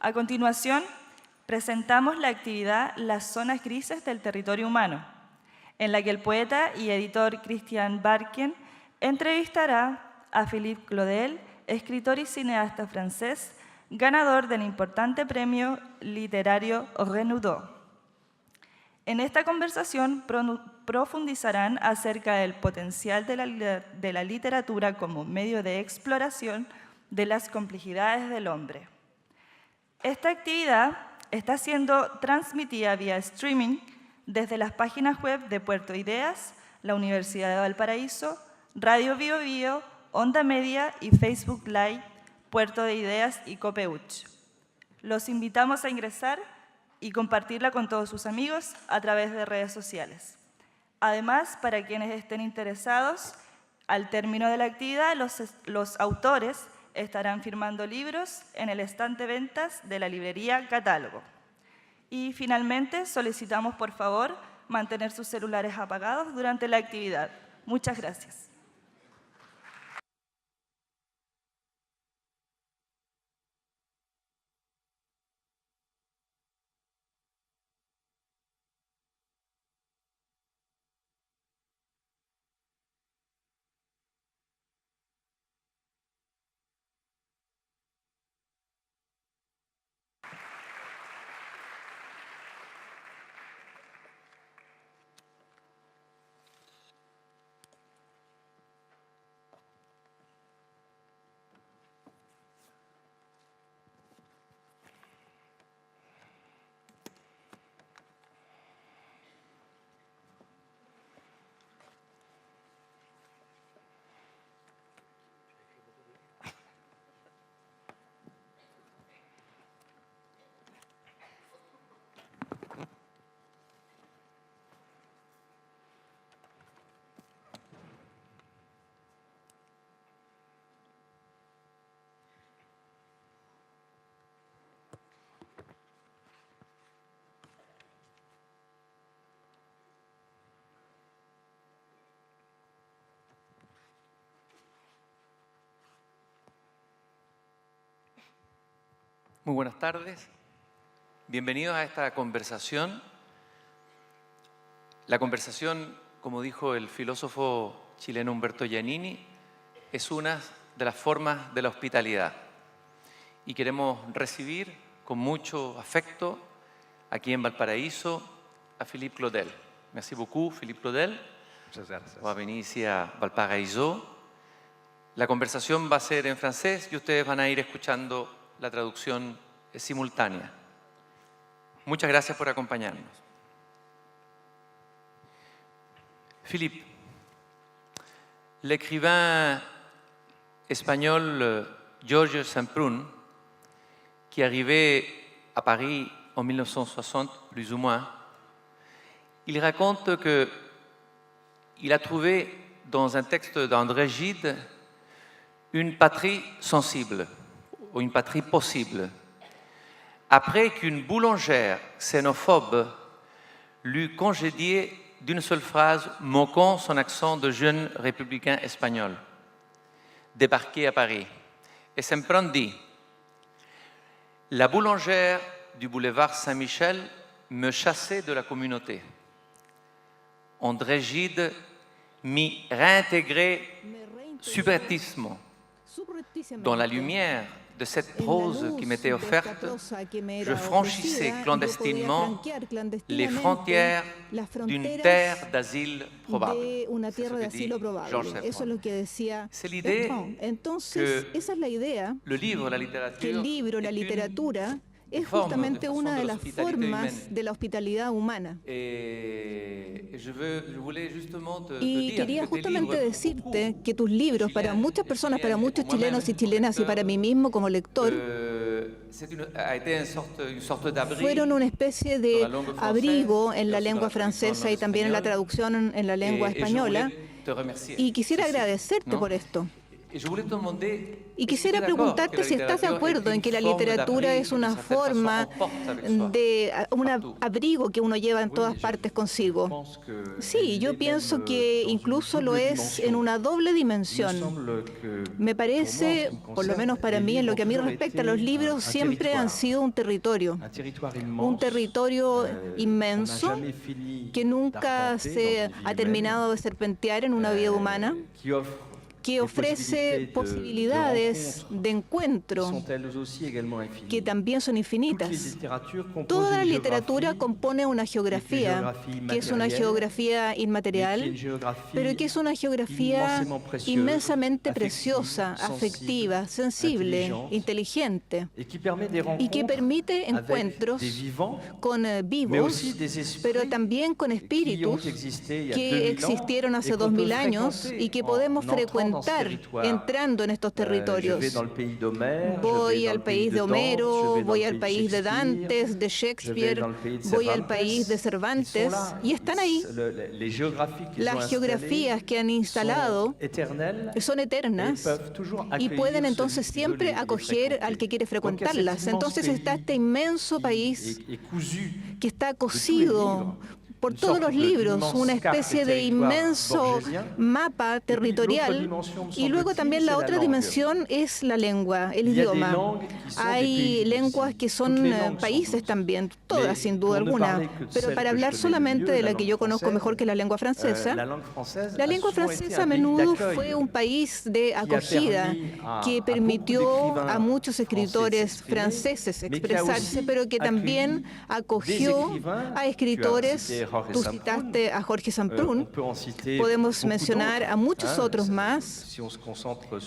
A continuación, presentamos la actividad Las zonas grises del territorio humano, en la que el poeta y editor Christian Barken entrevistará a Philippe Claudel, escritor y cineasta francés, ganador del importante premio literario Renaudot. En esta conversación profundizarán acerca del potencial de la literatura como medio de exploración de las complejidades del hombre. Esta actividad está siendo transmitida vía streaming desde las páginas web de Puerto Ideas, la Universidad de Valparaíso, Radio Bio Bio, Onda Media y Facebook Live, Puerto de Ideas y Copeuch. Los invitamos a ingresar y compartirla con todos sus amigos a través de redes sociales. Además, para quienes estén interesados, al término de la actividad, los autores estarán firmando libros en el estante ventas de la librería Catálogo. Y finalmente, solicitamos por favor mantener sus celulares apagados durante la actividad. Muchas gracias. Muy buenas tardes. Bienvenidos a esta conversación. La conversación, como dijo el filósofo chileno Humberto Giannini, es una de las formas de la hospitalidad. Y queremos recibir con mucho afecto aquí en Valparaíso a Philippe Claudel. Merci beaucoup, Philippe Claudel. Muchas gracias. Va a venir ici a Valparaíso. La conversación va a ser en francés y ustedes van a ir escuchando la traducción simultánea. Muchas gracias por acompañarnos. Philippe, l'écrivain espagnol Georges Saint-Prun, qui est arrivé à Paris en 1960, plus ou moins, il raconte qu'il a trouvé dans un texte d'André Gide une patrie sensible, ou une patrie possible, après qu'une boulangère xénophobe l'eut congédié d'une seule phrase moquant son accent de jeune républicain espagnol, débarqué à Paris. Et Saint-Prun dit « La boulangère du boulevard Saint-Michel me chassait de la communauté. André Gide m'y réintégrait subrepticement. Dans la lumière de cette prose qui m'était offerte, je franchissais clandestinement les frontières d'une terre d'asile probable. C'est ce que dit Georges Saint-Prun. C'est l'idée que le livre, la littérature, es justamente una de las formas de la hospitalidad humana. Y quería justamente decirte que tus libros, para muchas personas, para muchos chilenos y chilenas y para mí mismo como lector, fueron una especie de abrigo en la lengua francesa y también en la traducción en la lengua española. Y quisiera agradecerte por esto. Y quisiera preguntarte si estás de acuerdo en que la literatura es una forma de un abrigo que uno lleva en todas partes consigo. Sí, yo pienso que incluso lo es en una doble dimensión. Me parece, por lo menos para mí, en lo que a mí respecta, los libros siempre han sido un territorio inmenso que nunca se ha terminado de serpentear en una vida humana, que ofrece posibilidades de encuentro que también son infinitas. Toda la literatura compone una geografía, que es una geografía inmaterial, pero que es una geografía inmensamente preciosa, afectiva, sensible, inteligente, y que permite encuentros con vivos, pero también con espíritus que existieron hace 2000 años y que podemos frecuentar entrando en estos territorios. Voy al país de Homero, voy al país de Dantes, de Shakespeare, voy al país de Cervantes, y están ahí. Las geografías que han instalado son eternas y pueden entonces siempre acoger al que quiere frecuentarlas. Entonces está este inmenso país que está cosido por todos los libros, una especie de inmenso mapa territorial. Y luego también la otra dimensión es la lengua, el idioma. Hay lenguas que son países también, todas sin duda alguna. Pero para hablar solamente de la que yo conozco mejor, que es la lengua francesa, la lengua francesa a menudo fue un país de acogida que permitió a muchos escritores franceses expresarse, pero que también acogió a escritores. Tú citaste a Jorge Samprún, podemos mencionar a muchos otros más.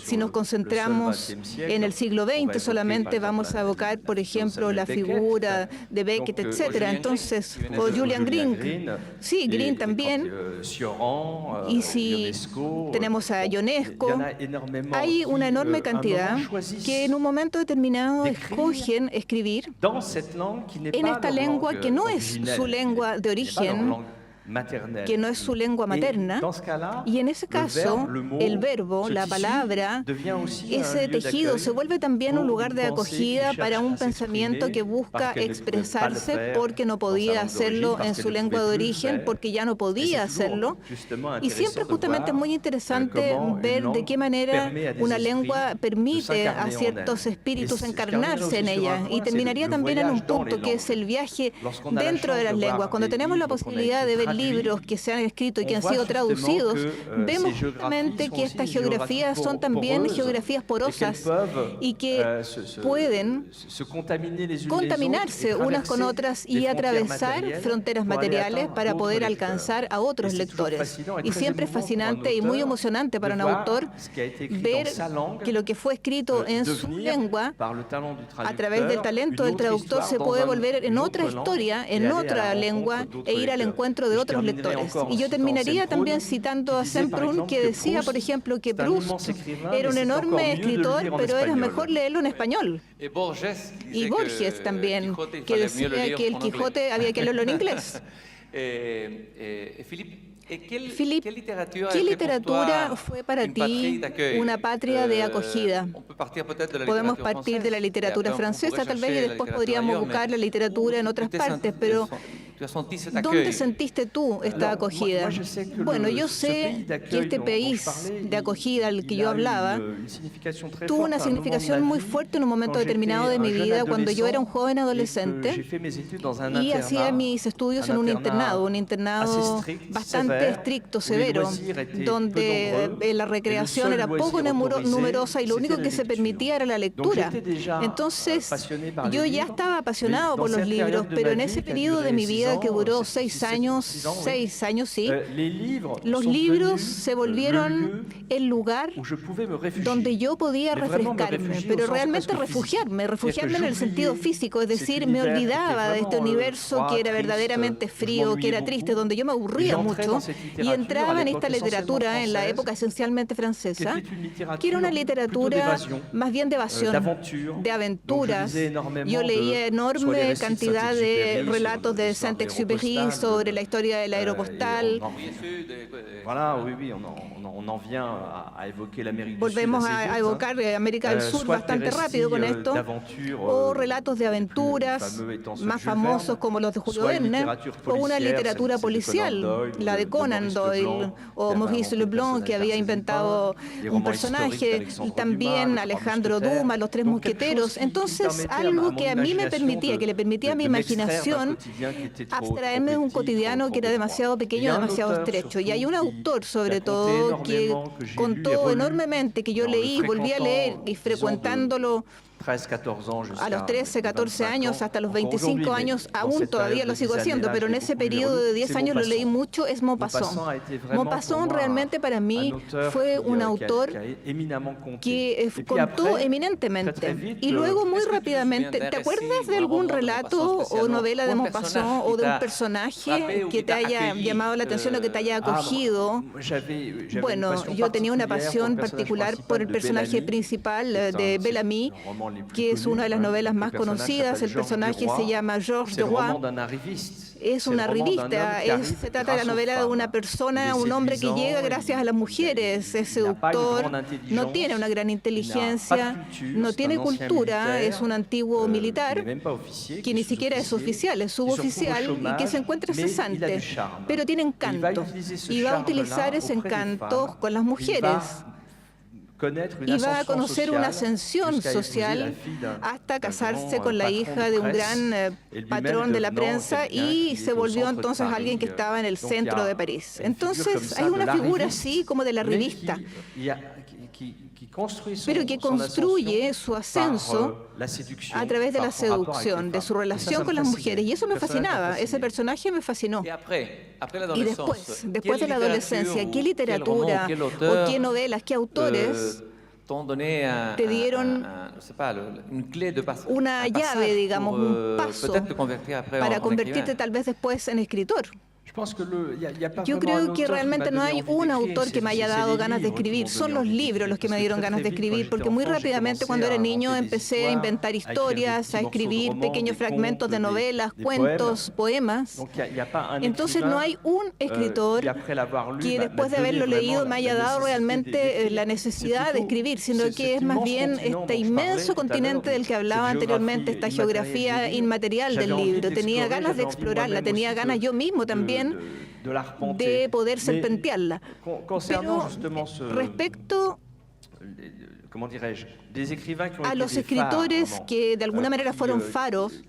Si nos concentramos en el siglo XX, solamente vamos a evocar, por ejemplo, la figura de Beckett, etcétera. Entonces, o Julian Green. Sí, Green también. Y si tenemos a Ionesco, hay una enorme cantidad que en un momento determinado escogen escribir en esta lengua que no es su lengua de origen, que no es su lengua materna, y en ese caso el verbo, la palabra, ese tejido se vuelve también un lugar de acogida para un pensamiento que busca expresarse porque no podía hacerlo en su lengua de origen, porque ya no podía hacerlo. Y siempre justamente es muy interesante ver de qué manera una lengua permite a ciertos espíritus encarnarse en ella. Y terminaría también en un punto que es el viaje dentro de las lenguas. Cuando tenemos la posibilidad de ver libros que se han escrito y que han sido traducidos, vemos justamente que estas geografías son también geografías porosas y que pueden contaminarse unas con otras y atravesar fronteras materiales para poder alcanzar a otros lectores. Y siempre es fascinante y muy emocionante para un autor ver que lo que fue escrito en su lengua, a través del talento del traductor, se puede volver en otra historia, en otra lengua, e ir al encuentro de otros lectores. Y yo terminaría también citando a Semprún, que decía, por ejemplo, que Proust era un enorme escritor, pero era mejor leerlo en español. Y Borges también, que decía que el Quijote había que leerlo en inglés. Philippe, ¿qué literatura fue para ti una patria de acogida? Podemos partir de la literatura francesa, tal vez, y después podríamos buscar la literatura en otras partes, pero ¿dónde sentiste tú esta acogida? Bueno, yo sé que este país de acogida al que yo hablaba tuvo una significación muy fuerte en un momento determinado de mi vida, cuando yo era un joven adolescente y hacía mis estudios en un internado bastante estricto, severo, donde la recreación era poco numerosa y lo único que se permitía era la lectura. Entonces, yo ya estaba apasionado por los libros, pero en ese periodo de mi vida que duró 6 años, sí, los libros se volvieron el lugar donde yo podía refrescarme, pero realmente refugiarme en el sentido físico, es decir, me olvidaba de este universo que era verdaderamente frío, que era triste, donde yo me aburría mucho, y entraba en esta literatura en la época esencialmente francesa, que era una literatura más bien de evasión, de aventuras. Yo leía enorme cantidad de relatos de Saint-Exupéry sobre la historia del aeropostal. Volvemos a evocar América del Sur bastante rápido con esto, o relatos de aventuras más famosos como los de Julio Verne, o una literatura policial, la de Conan Doyle, o Maurice Leblanc, que había inventado un personaje, y también Alejandro Dumas, Los Tres Mosqueteros. Entonces, algo que a mí me permitía, que le permitía a mi imaginación abstraerme de un cotidiano que era demasiado pequeño, demasiado estrecho. Y hay un autor, sobre todo, que contó enormemente, que yo leí, volví a leer, y frecuentándolo a los 13, 14 años, hasta los 25 años, aún todavía lo sigo haciendo, pero en ese periodo de 10 años lo leí mucho, es Maupassant. Maupassant realmente para mí fue un autor que contó eminentemente. Y luego muy rápidamente, ¿te acuerdas de algún relato o novela de Maupassant o de un personaje que te haya llamado la atención o que te haya acogido? Bueno, yo tenía una pasión particular por el personaje principal de Bellamy, que es una de las novelas más conocidas. El personaje se llama Georges de Roy. Es una revista, se trata de la novela de una persona, un hombre que llega gracias a las mujeres, es seductor, no tiene una gran inteligencia, no tiene cultura, es un antiguo militar, que ni siquiera es oficial, es suboficial y que se encuentra cesante, pero tiene encanto y va a utilizar ese encanto con las mujeres. Y va a conocer una ascensión social hasta casarse con la hija de un gran patrón de la prensa y se volvió entonces alguien que estaba en el centro de París. Entonces hay una figura así como de la revista, pero que construye su ascenso a través de la seducción, de su relación con las mujeres. Y eso me fascinaba, ese personaje me fascinó. Y después de la adolescencia, ¿qué literatura o qué novelas, qué autores te dieron una llave, digamos, un paso para convertirte tal vez después en escritor? Yo creo que realmente no hay un autor que me haya dado ganas de escribir. Son los libros los que me dieron ganas de escribir, porque muy rápidamente cuando era niño empecé a inventar historias, a escribir pequeños fragmentos de novelas, cuentos, poemas. Entonces no hay un escritor que después de haberlo leído me haya dado realmente la necesidad de escribir, sino que es más bien este inmenso continente del que hablaba anteriormente, esta geografía inmaterial del libro. Tenía ganas de explorarla, tenía ganas yo mismo también de poder serpentearla. Pero respecto a los escritores que de alguna manera fueron faros,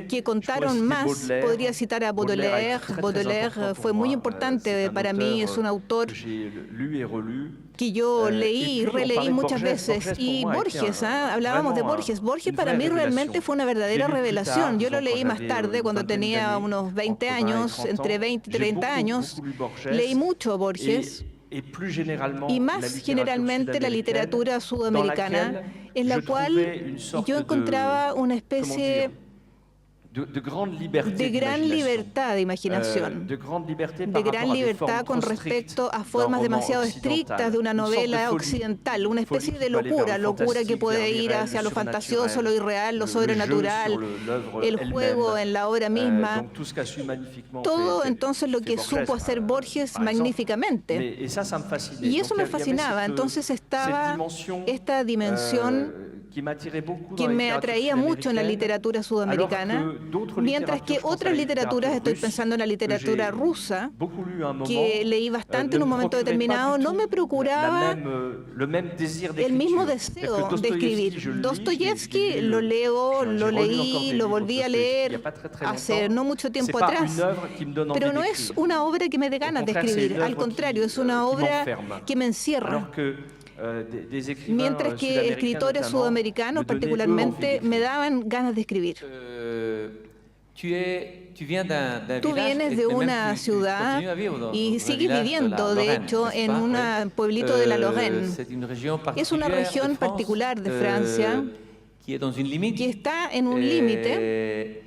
que contaron más, podría citar a Baudelaire. Baudelaire fue muy importante para mí, es un autor que yo leí y releí muchas veces. Y Borges, hablábamos de Borges. Borges para mí realmente fue una verdadera revelación. Yo lo leí más tarde, cuando tenía unos 20 años, entre 20 y 30 años. Leí mucho Borges. Y más generalmente la literatura sudamericana, en la cual yo encontraba una especie de gran libertad de imaginación, de gran libertad con respecto a formas demasiado estrictas de una novela occidental, una especie de locura que puede ir hacia lo fantasioso, lo irreal, lo sobrenatural, el juego en la obra misma. Todo entonces lo que supo hacer Borges magníficamente. Y eso me fascinaba. Entonces estaba esta dimensión que me atraía mucho en la literatura sudamericana, mientras que otras literaturas, estoy pensando en la literatura rusa, que leí bastante en un momento determinado, no me procuraba el mismo deseo de escribir. Dostoyevsky lo leo, lo leí, lo volví a leer hace no mucho tiempo atrás, pero no es una obra que me dé ganas de escribir, al contrario, es una obra que me encierra. Mientras que escritores sudamericanos particularmente me daban ganas de escribir. Tú vienes de una ciudad y sigues viviendo, de hecho, en un pueblito de la Lorraine. Es una región particular de Francia que está en un límite,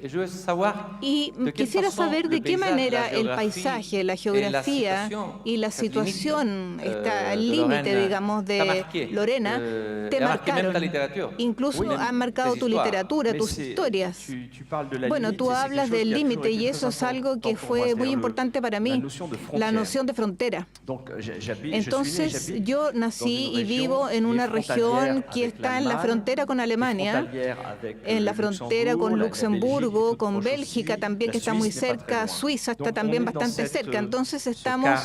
y quisiera saber de qué manera el paisaje, la geografía y la situación está al límite, digamos, de Lorena, te marcaron. Incluso han marcado tu literatura, tus historias. Bueno, tú hablas del límite y eso es algo que fue muy importante para mí, la noción de frontera. Entonces, yo nací y vivo en una región que está en la frontera con Alemania, en la frontera con Luxemburgo, con Bélgica también, que está muy cerca, Suiza está también bastante cerca. Entonces estamos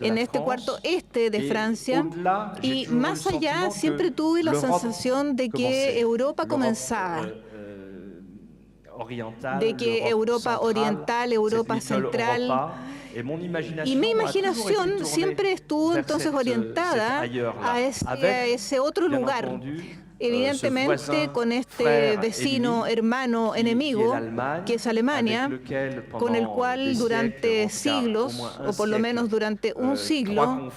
en este cuarto este de Francia y más allá siempre tuve la sensación de que Europa comenzaba, de que Europa oriental, Europa central. Y mi imaginación siempre estuvo entonces orientada a ese otro lugar. Evidentemente con este vecino, hermano, enemigo, que es Alemania, con el cual durante siglos, o por lo menos durante un siglo,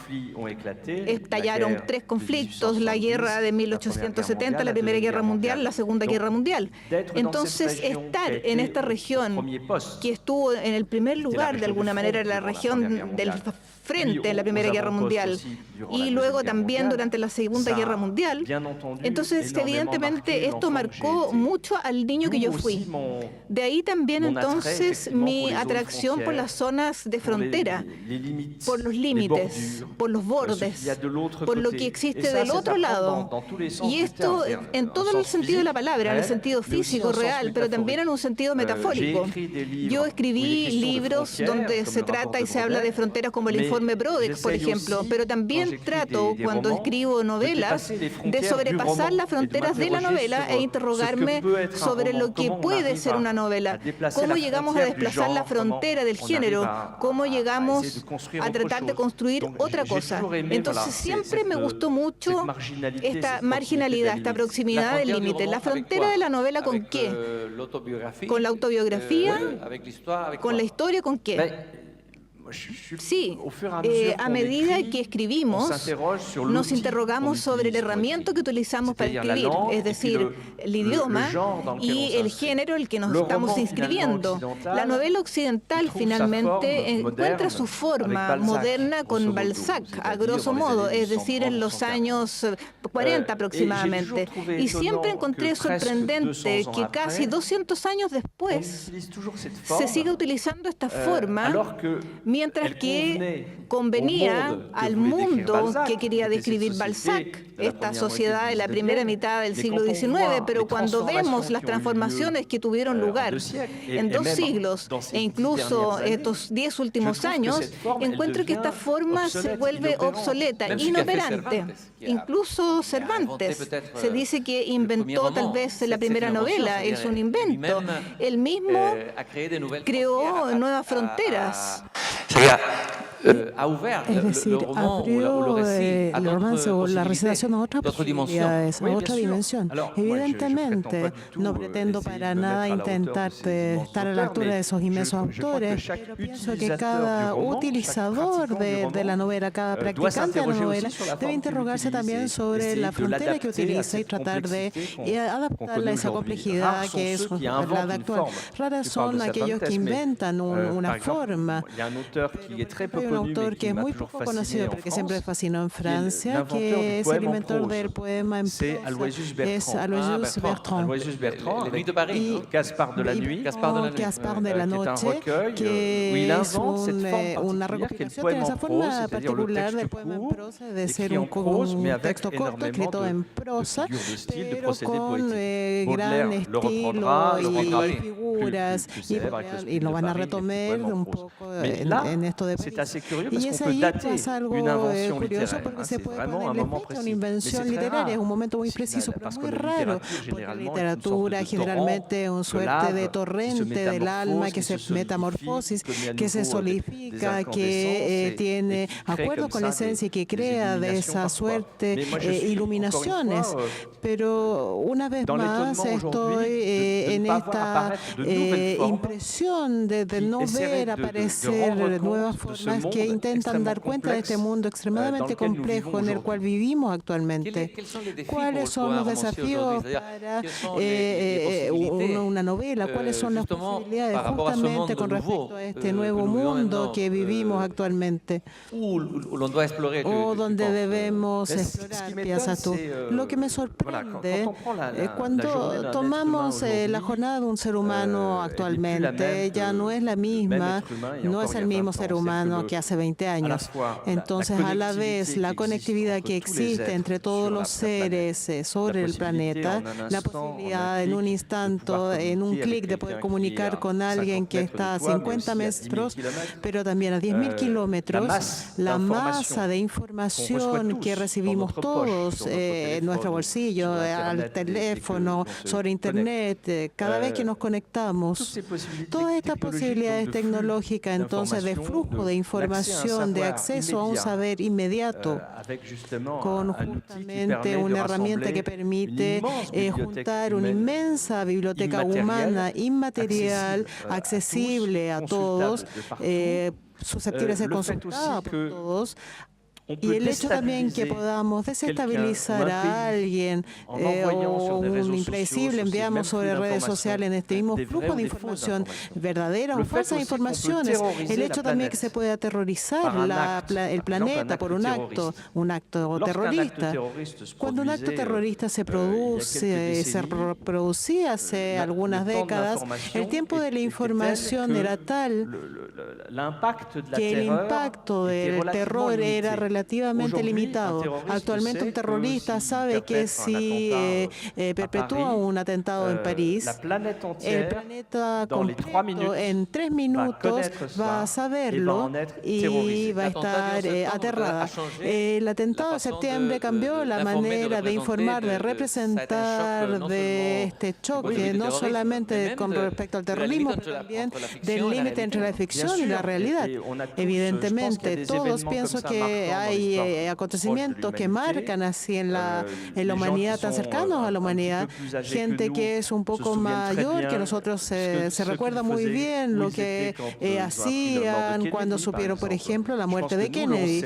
estallaron 3 conflictos, la guerra de 1870, la Primera Guerra Mundial, la Segunda Guerra Mundial. Entonces, estar en esta región que estuvo en el primer lugar, de alguna manera, la región del frente en la Primera Guerra Mundial y luego también durante la Segunda Guerra Mundial, entonces evidentemente esto marcó mucho al niño que yo fui. De ahí también entonces mi atracción por las zonas de frontera, por los límites, por los bordes, por lo que existe del otro lado. Y esto en todo el sentido de la palabra, en el sentido físico, real, pero también en un sentido metafórico. Yo escribí libros donde se trata y se habla de fronteras como el informe Brodeck, por ejemplo, pero también trato, cuando escribo novelas, de sobrepasar las fronteras de la novela e interrogarme sobre lo que puede ser una novela. Cómo llegamos a desplazar la frontera del género, cómo llegamos a tratar de construir otra cosa. Entonces siempre me gustó mucho esta marginalidad, esta proximidad del límite. ¿La frontera de la novela con qué? ¿Con la autobiografía? ¿Con la historia? ¿Con qué? Sí, a medida que escribimos, nos interrogamos sobre la herramienta que utilizamos para escribir, es decir, el idioma y el género en el que nos estamos inscribiendo. La novela occidental finalmente encuentra su forma moderna con Balzac, a grosso modo, es decir, en los años 40 aproximadamente. Y siempre encontré sorprendente que casi 200 años después se siga utilizando esta forma, mientras que convenía al mundo que quería describir Balzac, esta sociedad de la primera mitad del siglo XIX, pero cuando vemos las transformaciones que tuvieron lugar en 2 siglos e incluso estos 10 últimos años, encuentro que esta forma se vuelve obsoleta, inoperante. Incluso Cervantes se dice que inventó tal vez la primera novela, es un invento. Él mismo creó nuevas fronteras. Es decir, abrió el romance o la recitación a otras posibilidades, a otra dimensión. Evidentemente, no pretendo para nada intentar estar a la altura de esos inmensos autores, pero pienso que cada utilizador de la novela, cada practicante de la novela, debe interrogarse también sobre la frontera que utiliza y tratar de adaptarla a esa complejidad que es la verdad actual. Raras son aquellos que inventan una forma. Hay un autor que es muy poco conocido, pero que siempre fascinó en Francia, que es el inventor del poema en prosa, es Aloysius Bertrand. Y Gaspard de la Noche, que es una recopilación, tiene esa forma particular del poema en prosa, de ser un texto corto, escrito en prosa, pero con gran estilo y figuras, y lo van a retomar un poco en esto de y es ahí pasa algo curioso porque se puede ponerle fecha a una invención literaria, es un momento muy preciso, pero muy raro, porque la literatura generalmente es una suerte de torrente del alma que se metamorfosis, que se solidifica, que tiene acuerdo con la esencia y que crea de esa suerte iluminaciones. Pero una vez más estoy en esta impresión de no ver aparecer nuevas formas que intentan dar cuenta de este mundo extremadamente complejo en el cual vivimos actualmente. ¿Cuáles son los desafíos para una novela? ¿Cuáles son las posibilidades justamente con respecto a este nuevo mundo que vivimos actualmente? O donde debemos explorar, piensas tú. Lo que me sorprende es cuando tomamos la jornada de un ser humano actualmente, ya no es la misma, no es el mismo ser humano que hace 20 años. Entonces, a la vez, la conectividad que existe entre todos los seres sobre el planeta, la posibilidad en un instante, en un clic de poder comunicar con alguien que está a 50 metros, pero también a 10.000 kilómetros, la masa de información que recibimos todos en nuestro bolsillo, al teléfono, sobre Internet, cada vez que nos conectamos, todas estas posibilidades tecnológicas entonces de flujo de información, de acceso a un saber inmediato, con justamente una herramienta que permite juntar una inmensa biblioteca humana inmaterial, accesible a todos, susceptible de ser consultada por todos. Y el hecho también que podamos desestabilizar a alguien o un impredecible enviamos sobre redes sociales en este mismo flujo de información verdadera o falsas informaciones, el hecho también que se puede aterrorizar el planeta por un acto terrorista. Cuando un acto terrorista se producía hace algunas décadas, el tiempo de la información era tal que el impacto del terror era relativamente limitado. Actualmente un terrorista sabe que si perpetúa un atentado en París, el planeta completo en 3 minutos va a saberlo y va a estar aterrada. El atentado de septiembre cambió la manera de informar, de representar de este choque, no solamente con respecto al terrorismo, pero también del límite entre la ficción y la realidad. Evidentemente, todos pienso que hay acontecimientos que marcan así en la humanidad, tan cercanos a la humanidad. Gente que es un poco mayor que nosotros se recuerda muy bien lo que hacían cuando supieron, por ejemplo, la muerte de Kennedy.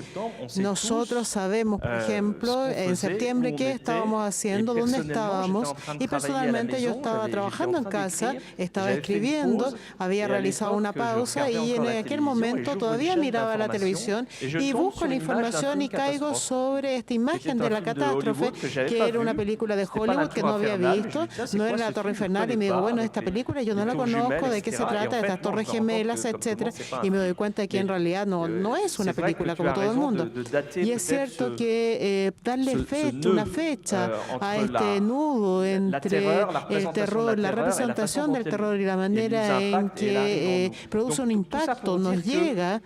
Nosotros sabemos, por ejemplo, en septiembre qué estábamos haciendo, dónde estábamos, y personalmente yo estaba trabajando en casa, estaba escribiendo, había realizado una pausa y en aquel momento todavía miraba la televisión y busco la información y caigo sobre esta imagen de la catástrofe, que era una película de Hollywood que no había visto, no era La Torre Infernal, y me digo, bueno, esta película yo no la conozco, de qué se trata, de estas torres gemelas, etcétera, y me doy cuenta de que en realidad no es una película como todo el mundo. Y es cierto que darle una fecha a este nudo entre el terror, la representación del terror y la manera en que produce un impacto, nos llega,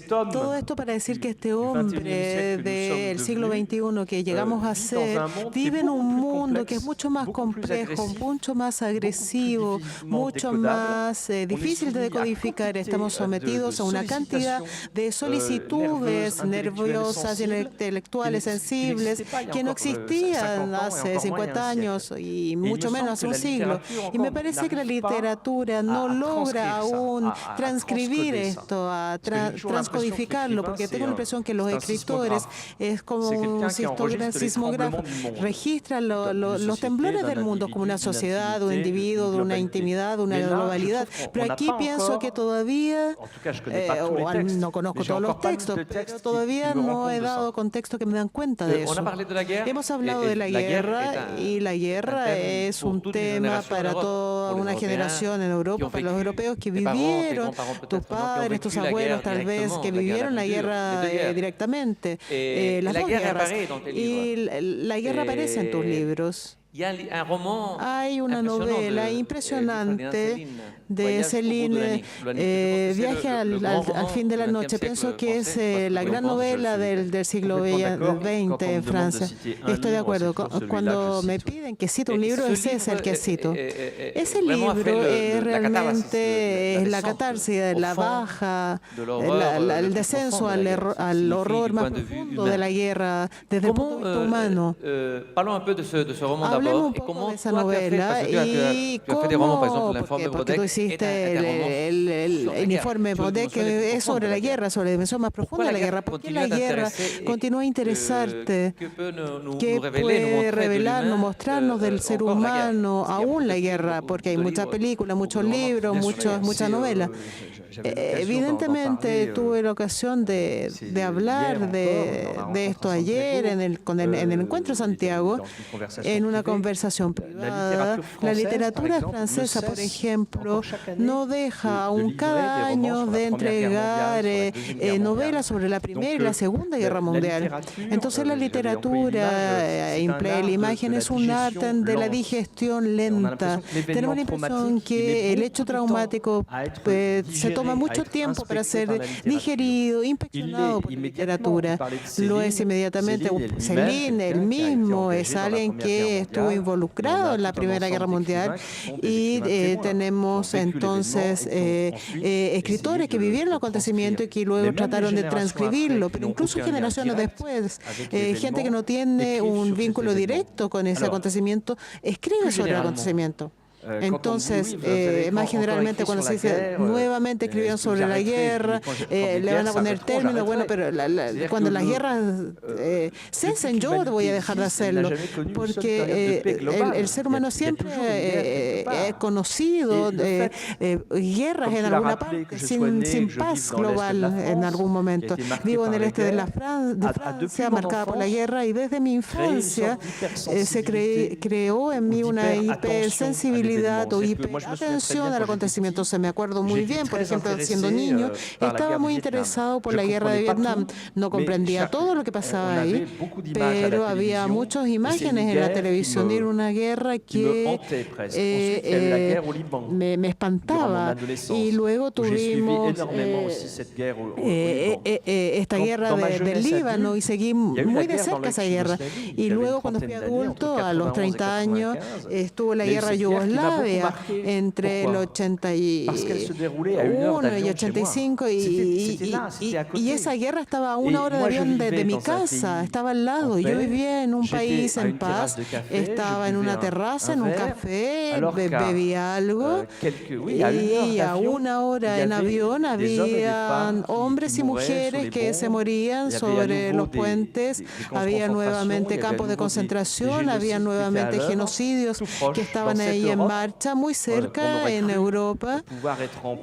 todo esto para decir que este hombre del siglo XXI que llegamos a ser vive en un mundo que es mucho más complejo, mucho más agresivo, mucho más difícil de decodificar. Estamos sometidos a una cantidad de solicitudes nerviosas, intelectuales, sensibles, que no existían hace 50 años y mucho menos hace un siglo. Y me parece que la literatura no logra aún transcribir esto, transcodificarlo, porque tengo la impresión que los escritores es como un sismógrafo, registran los temblores del mundo como una sociedad, un individuo, de una intimidad, una globalidad. Pero aquí pienso que todavía, no conozco todos los textos, pero todavía no he dado contexto que me dan cuenta de eso. Hemos hablado de la guerra y la guerra es un tema para toda una generación en Europa, para los europeos que vivieron, tus padres, tus abuelos tal vez, que vivieron la guerra directamente, las dos guerras. Y la guerra aparece en tus libros. Hay una novela impresionante de Céline, Viaje al fin de la noche. Pienso que es la gran novela del siglo XX en Francia. Estoy de acuerdo. Cuando me piden que cite un libro, ese es el que cito. Ese libro es realmente la catarsis, la baja, el descenso al horror más profundo de la guerra desde el punto de vista humano. hablemos un poco de esa novela y cómo, porque tú hiciste el informe Brodet, que es sobre la guerra, sobre la dimensión más profunda de la guerra. ¿Por qué la guerra continúa a interesarte? ¿Qué puede revelarnos, mostrarnos del ser humano aún la guerra? Porque hay muchas películas, muchos libros, muchas novelas. Evidentemente tuve la ocasión de hablar de esto ayer en el encuentro de Santiago, en una conversación privada. La literatura francesa, por ejemplo, no deja aún cada año de entregar novelas sobre la Primera y la Segunda Guerra Mundial. Entonces la literatura emplea la imagen, es un arte de la digestión lenta. Tenemos la impresión que el hecho traumático se toma mucho tiempo para ser digerido, inspeccionado por la literatura. Lo es inmediatamente. Céline, él mismo, es alguien que estuvo involucrado en la Primera Guerra Mundial y tenemos entonces escritores que vivieron el acontecimiento y que luego trataron de transcribirlo, pero incluso generaciones después, gente que no tiene un vínculo directo con ese acontecimiento, escribe sobre el acontecimiento. Entonces, más generalmente cuando se dice nuevamente escribieron sobre la guerra, le van a poner términos, bueno, pero cuando las guerras cesen, yo voy a dejar de hacerlo, porque el ser humano siempre ha conocido guerras en alguna parte, sin paz global en algún momento. Vivo en el este de Francia, marcada por la guerra, y desde mi infancia se creó en mí una hipersensibilidad o hiperatención al acontecimiento. Se me acuerdo muy bien, por ejemplo, siendo niño, estaba muy interesado por la guerra de Vietnam. No comprendía todo lo que pasaba ahí, pero había muchas imágenes en la televisión. Era una guerra que me espantaba. Y luego tuvimos esta guerra del Líbano y seguí muy de cerca esa guerra. Y luego, cuando fui adulto, a los 30 años, estuvo la guerra Yugoslavia entre el 81 y 85 y esa guerra estaba a una hora de avión de mi casa, estaba al lado. Yo vivía en un país en paz, estaba en una terraza, en un café, bebía algo y a una hora en avión había hombres y mujeres que se morían sobre los puentes, había nuevamente campos de concentración, había nuevamente genocidios que estaban ahí en marcha, muy cerca en Europa.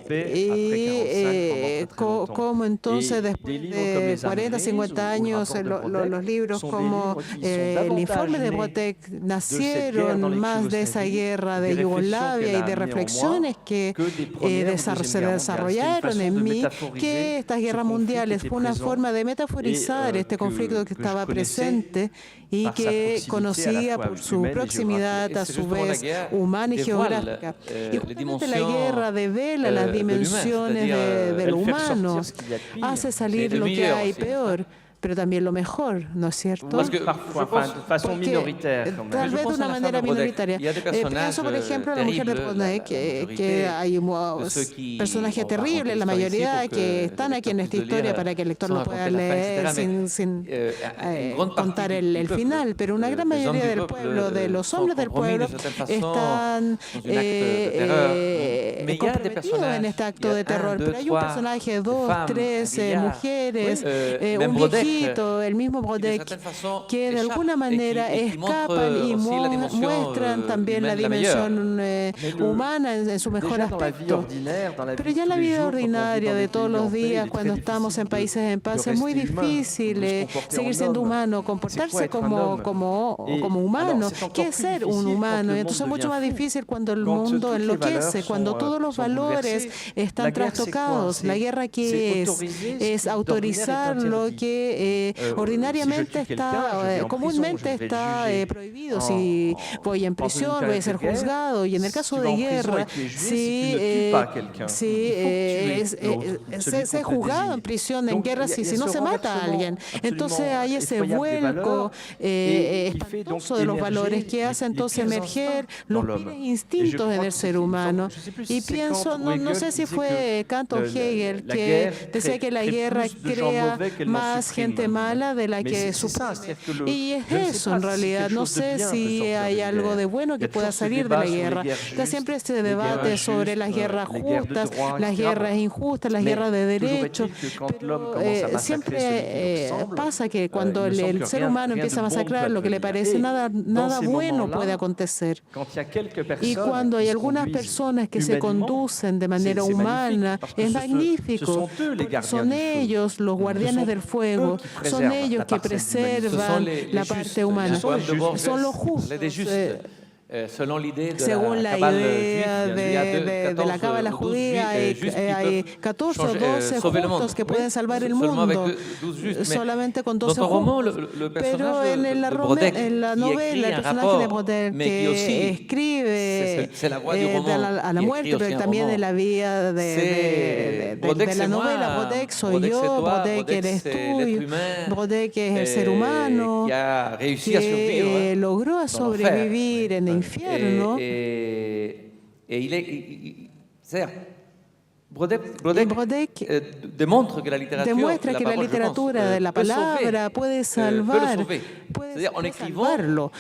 Y como entonces, después de 40, 50 años, los libros como el informe de Brodet nacieron más de esa guerra de Yugoslavia y de reflexiones que se desarrollaron en mí, que estas guerras mundiales fue una forma de metaforizar este conflicto que estaba presente y que conocía por su proximidad, a su vez humana y geográfica. Y justamente la guerra devela las dimensiones de lo humano, hace salir lo que hay peor, pero también lo mejor, ¿no es cierto? Porque, tal vez de una manera minoritaria. Pienso, por ejemplo, en la mujer de Brodet, que hay personajes terribles, la mayoría que están aquí en esta historia para que el lector lo pueda leer sin contar el final, pero una gran mayoría del pueblo, de los hombres del pueblo, están comprometidos en este acto de terror. Pero hay un personaje, 2, 3 mujeres, un viejito, el mismo Brodet, que de alguna manera escapan y muestran también la dimensión humana en su mejor aspecto. Pero ya en la vida ordinaria de todos los días, cuando estamos en países en paz, es muy difícil seguir siendo humano, comportarse como humano. ¿Qué es ser un humano? Y entonces es mucho más difícil cuando el mundo enloquece, cuando todos los valores están trastocados. La guerra, ¿qué es autorizar lo que ordinariamente comúnmente está prohibido. Si voy en prisión, voy a ser juzgado. Y en el caso de guerra, si se juzgado en prisión en guerra si no se mata a alguien. Entonces hay ese vuelco espantoso de los valores que hace entonces emerger los pires instintos en el ser humano. Y pienso, no sé si fue Kant o Hegel, que decía que la guerra crea más gente bastante mala de la que suprime. Y es eso, en realidad. No sé si hay algo de bueno que pueda salir de la guerra. Está siempre este debate sobre las guerras justas, las guerras injustas, las guerras de derechos. Pero siempre pasa que cuando el ser humano empieza a masacrar lo que le parece, nada bueno puede acontecer. Y cuando hay algunas personas que se conducen de manera humana, es magnífico. Son ellos los guardianes del fuego, son ellos que preservan la parte humana, son los justos. Según la idea de la cábala judía, hay 14 o 12 justos que pueden salvar el mundo, solamente con 12 justos. Pero en la novela, el personaje de Brodel que escribe a la muerte, pero también en la vida de la novela, Brodel soy yo, Brodel eres tú, Brodel es el ser humano que logró sobrevivir en el infierno. Brodek demuestra que la literatura de la palabra puede salvar, puede salvarlo.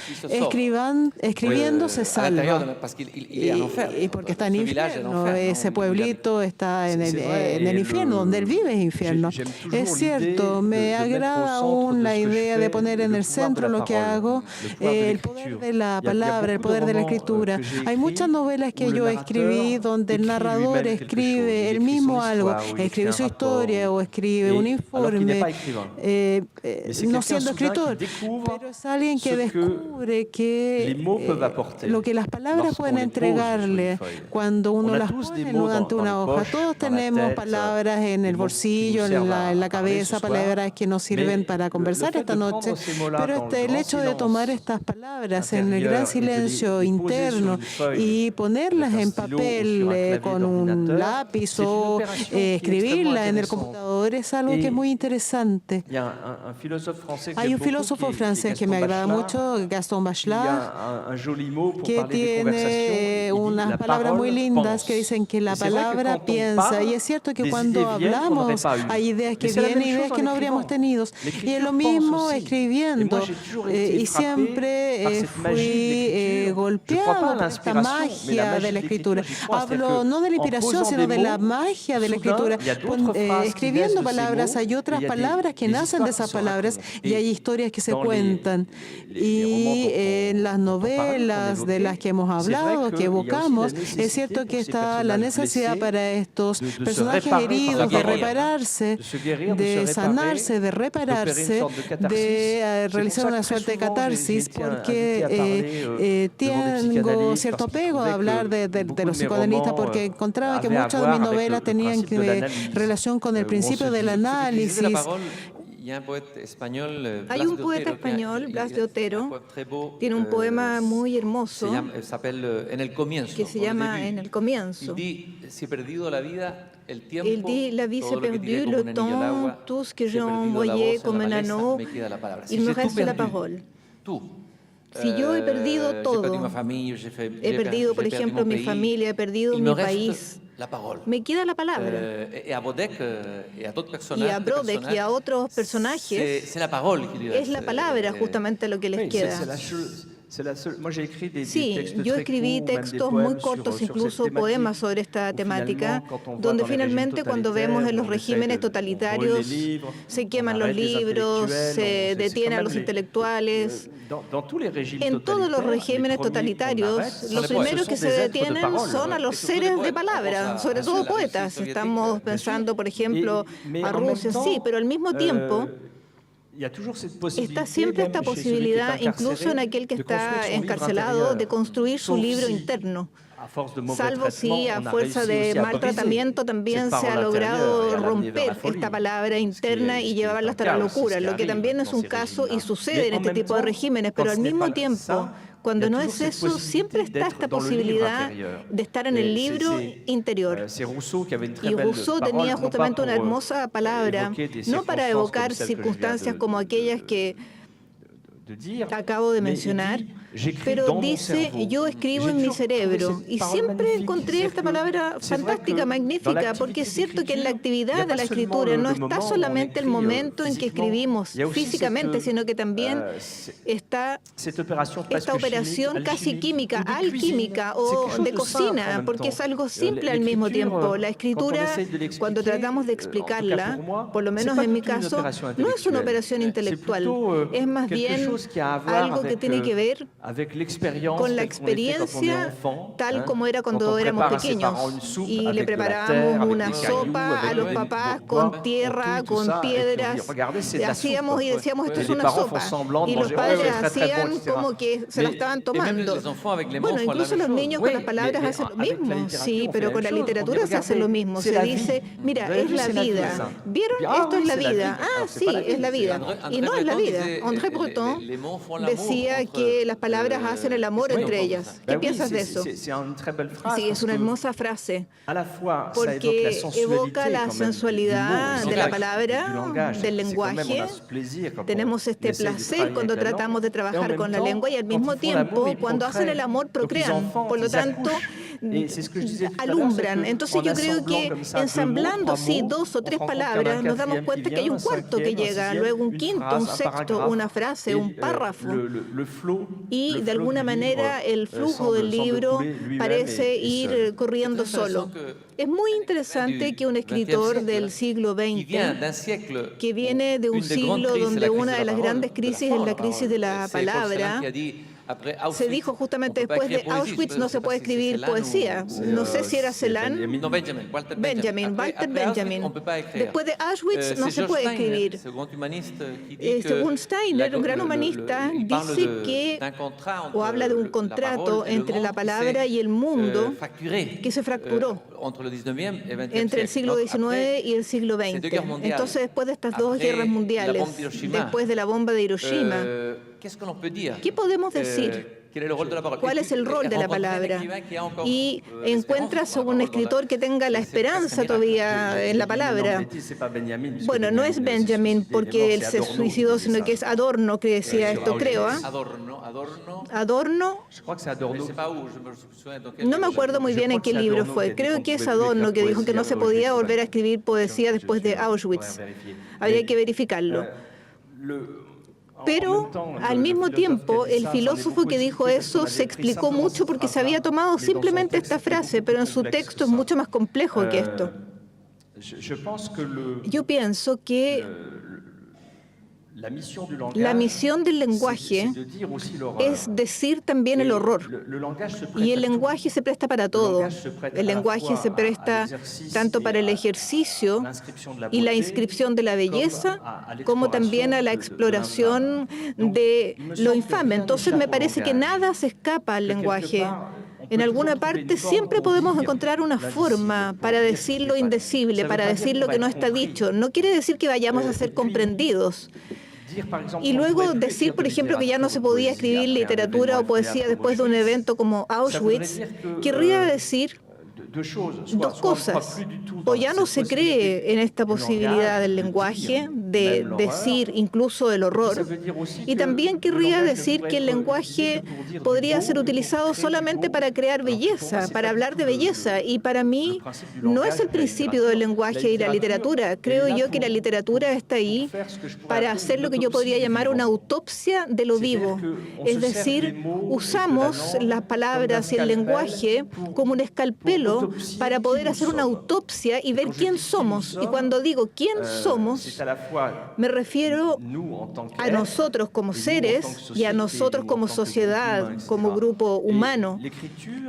Escribiendo se salva. Y porque está en infierno, ese pueblito está en el infierno, donde él vive es infierno. Es cierto, me agrada aún la idea de poner en el centro lo que hago, el poder de la palabra, el poder de la escritura. Hay muchas novelas que yo escribí donde el narrador escribe él mismo algo, escribe su historia o escribe un informe, no siendo escritor, pero es alguien que descubre que lo que las palabras pueden entregarle cuando uno las pone ante una hoja. Todos tenemos palabras en el bolsillo, en la cabeza, palabras que nos sirven para conversar esta noche, pero el hecho de tomar estas palabras en el gran silencio interno y ponerlas en papel con un lápiz o escribirla en el computador es algo que es muy interesante. Hay un filósofo francés que me agrada mucho, Gaston Bachelard, que tiene unas palabras muy lindas que dicen que la palabra piensa. Y es cierto que cuando hablamos hay ideas que vienen y ideas que no habríamos tenido. Y es lo mismo escribiendo. Y siempre fui golpeado por esta magia de la escritura. Hablo no de la inspiración, sino de la magia de la escritura. Escribiendo palabras, hay otras palabras que nacen de esas palabras y hay historias que se cuentan. Y en las novelas de las que hemos hablado, que evocamos, es cierto que está la necesidad para estos personajes heridos de repararse, de sanarse, de repararse, de realizar una suerte de catarsis, porque tengo cierto apego a hablar de los psicoanalistas, porque encontraba que muchas de mis novelas tenían relación con el principio del análisis. Hay un poeta español, Blas de Otero, tiene un poema muy hermoso que se llama En el comienzo. Il dit, la vie s'est perdue, le temps, tout ce que j'ai envoyé comme un anneau, il me reste la parole. Si yo he perdido todo, he perdido, por ejemplo, mi familia, he perdido mi país, me queda la palabra. Y a Brodek y a otros personajes, es la palabra justamente lo que les queda. Sí, yo escribí textos muy cortos, incluso poemas sobre esta temática, donde finalmente cuando vemos en los regímenes totalitarios se queman los libros, se detienen a los intelectuales. En todos los regímenes totalitarios, los primeros que se detienen son a los seres de palabra, sobre todo poetas. Estamos pensando, por ejemplo, a Rusia, sí, pero al mismo tiempo está siempre esta posibilidad, incluso en aquel que está encarcelado, de construir su libro interno. Salvo si a fuerza de maltratamiento también se ha logrado romper esta palabra interna y llevarla hasta la locura, lo que también es un caso y sucede en este tipo de regímenes, pero al mismo tiempo, cuando no es eso, siempre está esta posibilidad de estar en el libro interior. Y Rousseau tenía justamente una hermosa palabra, no para evocar circunstancias como aquellas que acabo de mencionar, pero dice, yo escribo en mi cerebro. Y siempre encontré esta palabra fantástica, magnífica, porque es cierto que en la actividad de la escritura no está solamente el momento en que escribimos físicamente, sino que también está esta operación casi química, alquímica o de cocina, porque es algo simple al mismo tiempo. La escritura, cuando tratamos de explicarla, por lo menos en mi caso, no es una operación intelectual, es más bien algo que tiene que ver con la experiencia tal como era cuando éramos pequeños y le preparábamos una sopa a los papás con tierra, con piedras, hacíamos y decíamos esto es una sopa y los padres hacían como que se la estaban tomando. Bueno, incluso los niños con las palabras hacen lo mismo, sí, pero con la literatura se hace lo mismo, se dice, mira, es la vida, ¿vieron? Esto es la vida, ah, sí, es la vida, y no es la vida. André Breton decía que las palabras hacen el amor entre ellas. ¿Qué piensas de eso? Sí, es una hermosa frase, porque evoca la sensualidad de la palabra, del lenguaje. Tenemos este placer cuando tratamos de trabajar con la lengua y al mismo tiempo, cuando hacen el amor, procrean. Por lo tanto, alumbran. Entonces yo creo que ensamblando así 2 o 3 palabras nos damos cuenta que hay un cuarto que llega, luego un quinto, un sexto, una frase, un párrafo. Y de alguna manera el flujo del libro parece ir corriendo solo. Es muy interesante que un escritor del siglo XX, que viene de un siglo donde una de las grandes crisis es la crisis de la palabra, se dijo justamente después de Auschwitz no se puede escribir poesía. No sé si era Celan. Walter Benjamin. Después de Auschwitz no se puede escribir. Según Steiner, un gran humanista, dice que, o habla de un contrato entre la palabra y el mundo que se fracturó entre el siglo XIX y el siglo XX. Entonces, después de estas 2 guerras mundiales, después de la bomba de Hiroshima, ¿qué podemos decir? ¿Cuál es el rol de la palabra? Y encuentras a un escritor que tenga la esperanza todavía en la palabra. Bueno, no es Benjamin porque él se suicidó, sino que es Adorno que decía esto, creo. Adorno. No me acuerdo muy bien en qué libro fue. Creo que es Adorno que dijo que no se podía volver a escribir poesía después de Auschwitz. Habría que verificarlo. Pero al mismo tiempo, el filósofo que dijo eso se explicó mucho porque se había tomado simplemente esta frase, pero en su texto es mucho más complejo que esto. Yo pienso que la misión del lenguaje es decir también el horror. Y el lenguaje se presta para todo. El lenguaje se presta tanto para el ejercicio y la inscripción de la belleza, como también a la exploración de lo infame. Entonces me parece que nada se escapa al lenguaje. En alguna parte siempre podemos encontrar una forma para decir lo indecible, para decir lo que no está dicho. No quiere decir que vayamos a ser comprendidos. Y luego decir, por ejemplo, que ya no se podía escribir literatura o poesía después de un evento como Auschwitz, querría decir 2 cosas. O ya no se cree en esta posibilidad del lenguaje de decir incluso el horror. Y también querría decir que el lenguaje podría ser utilizado solamente para crear belleza, para hablar de belleza. Y para mí no es el principio del lenguaje y la literatura. Creo yo que la literatura está ahí para hacer lo que yo podría llamar una autopsia de lo vivo. Es decir, usamos las palabras y el lenguaje como un escalpelo para poder hacer una autopsia y ver quién somos. Y cuando digo quién somos, me refiero a nosotros como seres y a nosotros como sociedad, como grupo humano.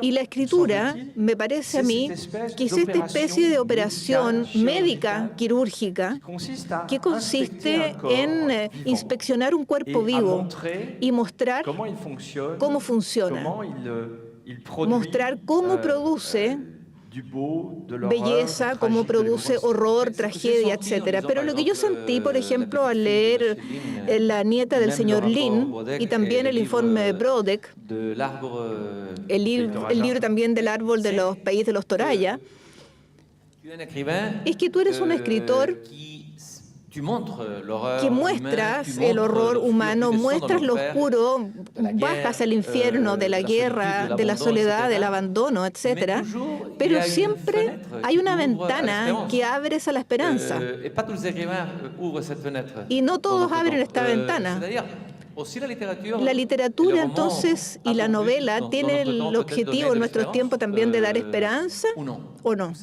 Y la escritura, me parece a mí, que es esta especie de operación médica, quirúrgica, que consiste en inspeccionar un cuerpo vivo y mostrar cómo funciona, mostrar cómo produce belleza, cómo produce horror, tragedia, etcétera. Pero lo que yo sentí, por ejemplo, al leer La nieta del señor Lin y también el informe de Brodeck, el libro también del árbol de los países de los Toraya, es que tú eres un escritor que muestras el horror humano, muestras lo oscuro, bajas al infierno de la guerra, de la soledad, del abandono, etcétera, pero siempre hay una ventana que abres a la esperanza. Y no todos abren esta ventana. La literatura, entonces, y la novela tienen el objetivo en nuestros tiempos también de dar esperanza, ¿o no?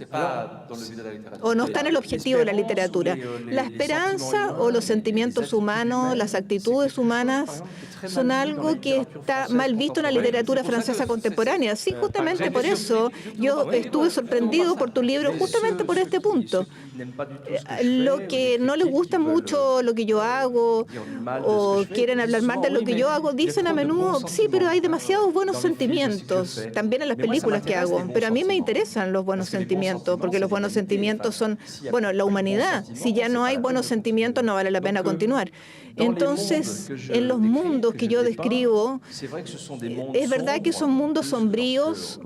¿O no está en el objetivo de la literatura? La esperanza o los sentimientos humanos, las actitudes humanas, son algo que está mal visto en la literatura francesa contemporánea. Sí, justamente por eso yo estuve sorprendido por tu libro, justamente por este punto. Lo que no les gusta mucho lo que yo hago o quieren hablar mal de lo que yo hago, dicen a menudo, sí, pero hay demasiados buenos sentimientos, también en las películas que hago, pero a mí me interesan los buenos sentimientos, porque los buenos sentimientos son, bueno, la humanidad. Si ya no hay buenos sentimientos, no vale la pena continuar. Entonces, en los mundos que yo describo, es verdad que son mundos sombríos,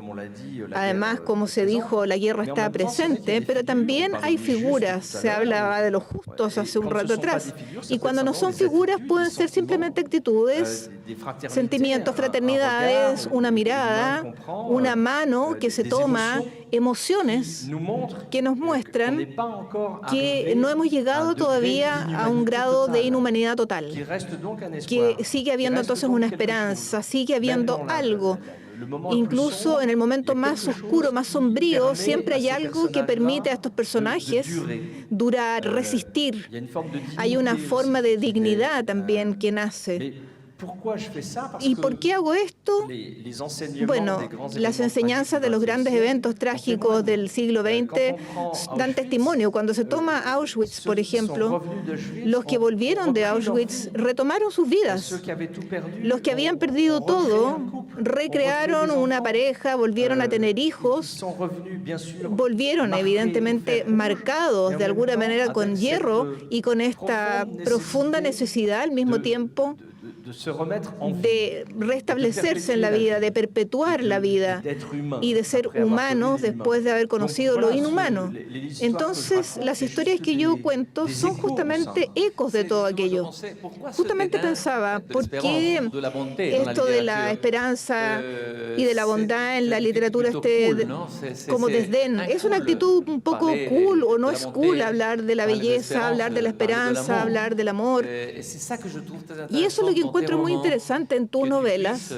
además, como se dijo, la guerra está presente, pero también hay figuras, se hablaba de los justos hace un rato atrás, y cuando no son figuras pueden ser simplemente actitudes, sentimientos, fraternidades, una mirada, una mano que se toma, emociones que nos muestran que no hemos llegado todavía a un grado de inhumanidad total, que sigue habiendo entonces una esperanza, sigue habiendo algo. Incluso en el momento más oscuro, más sombrío, siempre hay algo que permite a estos personajes durar, resistir. Hay una forma de dignidad también que nace. ¿Y por qué hago esto? Bueno, las enseñanzas de los grandes eventos trágicos del siglo XX dan testimonio. Cuando se toma Auschwitz, por ejemplo, los que volvieron de Auschwitz retomaron sus vidas. Los que habían perdido todo recrearon una pareja, volvieron a tener hijos, volvieron evidentemente marcados de alguna manera con hierro y con esta profunda necesidad al mismo tiempo de restablecerse en la vida, de perpetuar la vida y de ser humanos después de haber conocido lo inhumano. Entonces, las historias que yo cuento son justamente ecos de todo aquello. Justamente pensaba, ¿por qué esto de la esperanza y de la bondad en la literatura como desdén? Es una actitud un poco cool o no es cool hablar de la belleza, hablar de la esperanza, hablar del amor. Y eso es lo que encuentro muy interesante en tus novelas,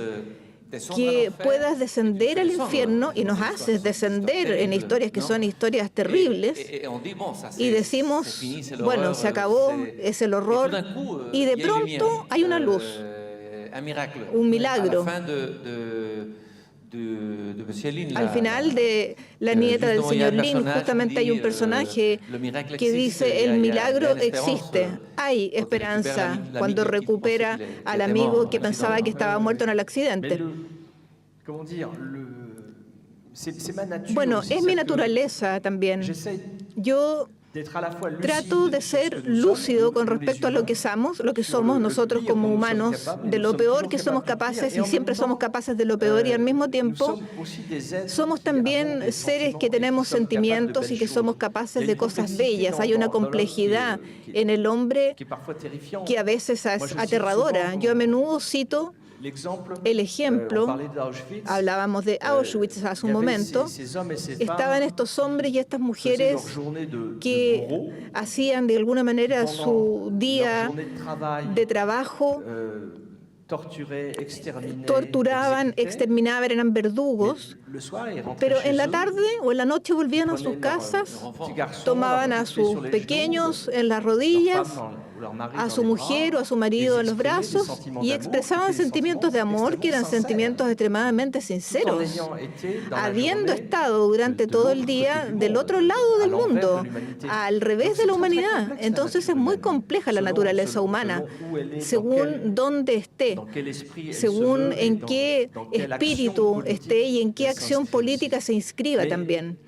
que puedas descender al infierno y nos haces descender en historias que son historias terribles y decimos, bueno, se acabó, es el horror y de pronto hay una luz, un milagro. Al final de La nieta del señor Lin, justamente hay un personaje que dice, el milagro existe, hay esperanza cuando recupera al amigo que pensaba que estaba muerto en el accidente. Bueno, es mi naturaleza también. Yo trato de ser lúcido con respecto a lo que somos nosotros como humanos, de lo peor que somos capaces y siempre somos capaces de lo peor y al mismo tiempo somos también seres que tenemos sentimientos y que somos capaces de cosas bellas. Hay una complejidad en el hombre que a veces es aterradora. Yo a menudo cito el ejemplo, hablábamos de Auschwitz hace un momento, estaban estos hombres y estas mujeres que hacían de alguna manera su día de trabajo, torturaban, exterminaban, eran verdugos, pero en la tarde o en la noche volvían a sus casas, tomaban a sus pequeños en las rodillas, a su mujer o a su marido en los brazos y expresaban sentimientos de amor que eran sentimientos extremadamente sinceros, habiendo estado durante todo el día del otro lado del mundo, al revés de la humanidad. Entonces es muy compleja la naturaleza humana, según dónde esté, según en qué espíritu esté y en qué acción política se inscriba también.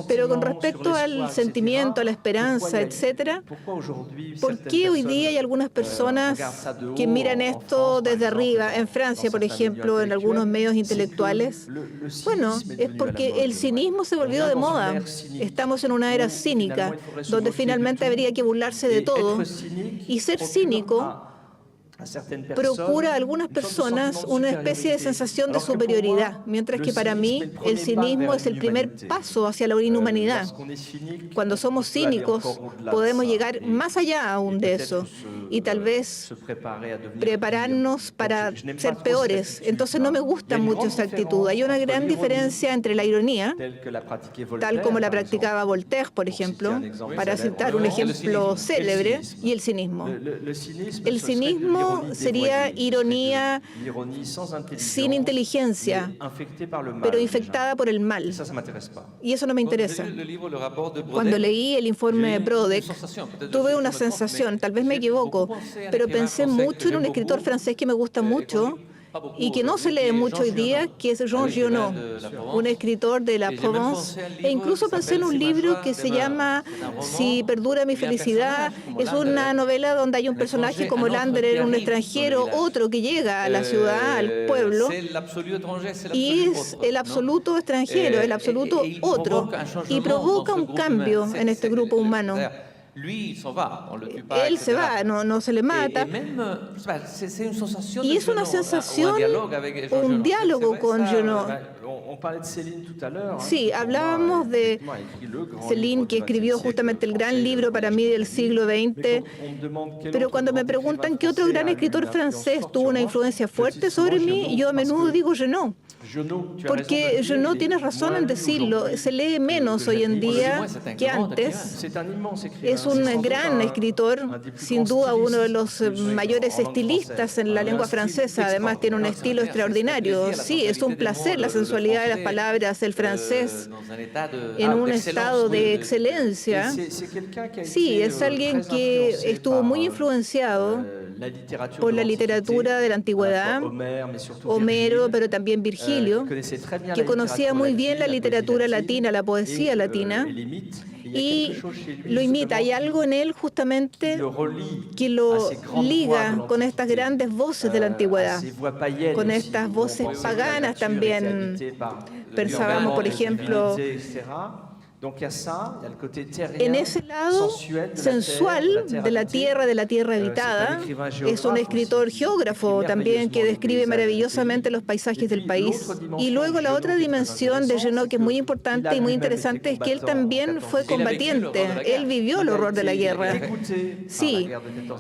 Pero con respecto al sentimiento, a la esperanza, etcétera, ¿por qué hoy día hay algunas personas que miran esto desde arriba? En Francia, por ejemplo, en algunos medios intelectuales. Bueno, es porque el cinismo se volvió de moda. Estamos en una era cínica, donde finalmente habría que burlarse de todo. Y ser cínico procura a algunas personas una especie de sensación de superioridad, mientras que para mí el cinismo es el primer paso hacia la inhumanidad. Cuando somos cínicos podemos llegar más allá aún de eso y tal vez prepararnos para ser peores. Entonces no me gusta mucho esa actitud. Hay una gran diferencia entre la ironía, tal como la practicaba Voltaire, por ejemplo, para citar un ejemplo célebre, y el cinismo. El cinismo sería ironía sin inteligencia, pero infectada por el mal. Y eso no me interesa. Cuando leí el informe de Brodeck, tuve una sensación, tal vez me equivoco, pero pensé mucho en un escritor francés que me gusta mucho y que no se lee mucho hoy día, que es Jean Giono, un escritor de la Provence. E incluso pensé en un libro que se llama Si perdura mi felicidad. Es una novela donde hay un personaje como Landerer, un extranjero, otro que llega a la ciudad, al pueblo, y es el absoluto extranjero, el absoluto otro, y provoca un cambio en este grupo humano. Él se va, no se le mata. Y es una sensación, un diálogo con Giono. Sí, hablábamos de Céline, que escribió justamente el gran libro para mí del siglo XX, pero cuando me preguntan qué otro gran escritor francés tuvo una influencia fuerte sobre mí, yo a menudo digo Giono. Porque Giono tiene razón en decirlo, se lee menos hoy en día que antes. Es un gran escritor, sin duda uno de los mayores estilistas en la lengua francesa, además tiene un estilo extraordinario. Sí, es un placer la sensualidad de las palabras, el francés en un estado de excelencia. Sí, es alguien que estuvo muy influenciado por la literatura de la antigüedad, Homero, pero también Virgilio, que conocía muy bien la literatura latina, la poesía latina, y lo imita. Hay algo en él justamente que lo liga con estas grandes voces de la antigüedad, con estas voces paganas también. Pensábamos, por ejemplo, en ese lado sensual de la tierra habitada. Es un escritor geógrafo también que describe maravillosamente los paisajes del país. Y luego la otra dimensión de Giono que es muy importante y muy interesante es que él también fue combatiente. Él vivió el horror de la guerra. Sí,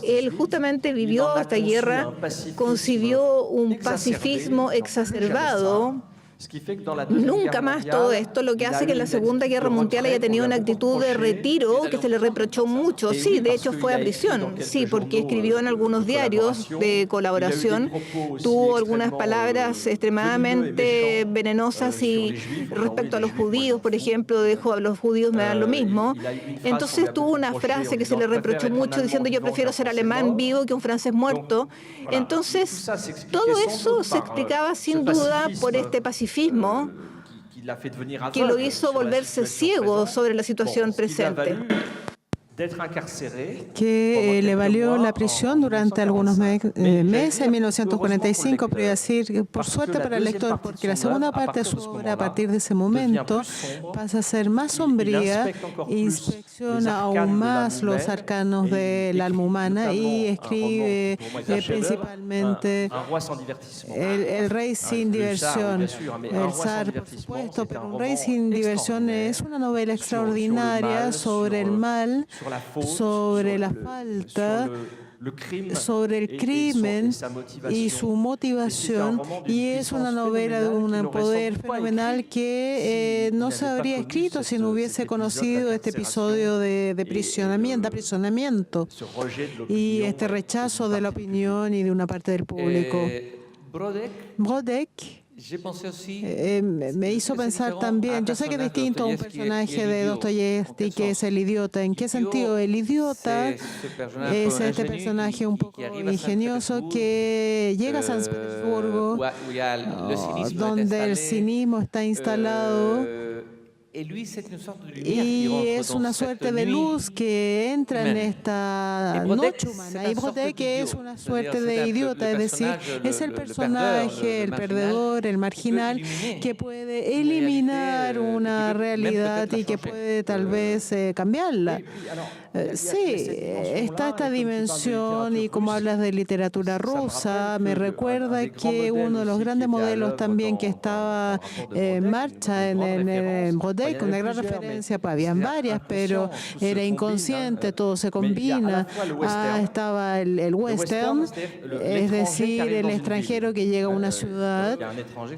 él justamente vivió esta guerra, concibió un pacifismo exacerbado. Nunca más todo esto, lo que hace que en la Segunda Guerra Mundial haya tenido una actitud de retiro que se le reprochó mucho. Sí, de hecho fue a prisión, sí, porque escribió en algunos diarios de colaboración, tuvo algunas palabras extremadamente venenosas y respecto a los judíos, por ejemplo, dijo a los judíos me dan lo mismo. Entonces tuvo una frase que se le reprochó mucho diciendo yo prefiero ser alemán vivo que un francés muerto. Entonces todo eso se explicaba sin duda por este pacifismo que lo hizo volverse ciego sobre la situación presente. Que le valió la prisión durante algunos meses en 1945, pero voy a decir, por suerte para el lector, porque la segunda parte de su obra, a partir de ese momento, pasa a ser más sombría, inspecciona aún más los arcanos del alma humana y escribe principalmente El rey sin diversión, el zar, por supuesto, pero Un rey sin diversión es una novela extraordinaria sobre el mal, sobre la falta, sobre el crimen y su motivación, y es una novela de un poder fenomenal que no se habría escrito si no hubiese conocido este episodio de aprisionamiento y este rechazo de la opinión y de una parte del público. Brodeck me hizo pensar también, yo sé que es distinto a un personaje de Dostoyevsky que es el idiota. ¿En qué sentido? El idiota es este personaje un poco ingenioso que llega a San Petersburgo, donde el cinismo está instalado Y es una suerte de luz que entra en esta noche humana. Y Brodek es una suerte de idiota, es decir, es el personaje, el perdedor, el marginal, que puede eliminar una realidad y que puede tal vez cambiarla. Sí, está esta dimensión, y como hablas de literatura rusa, me recuerda que uno de los grandes modelos también que estaba en marcha en Brodek, una gran referencia, pues habían varias, pero era inconsciente, todo se combina. Estaba el western, es decir, el extranjero que llega a una ciudad,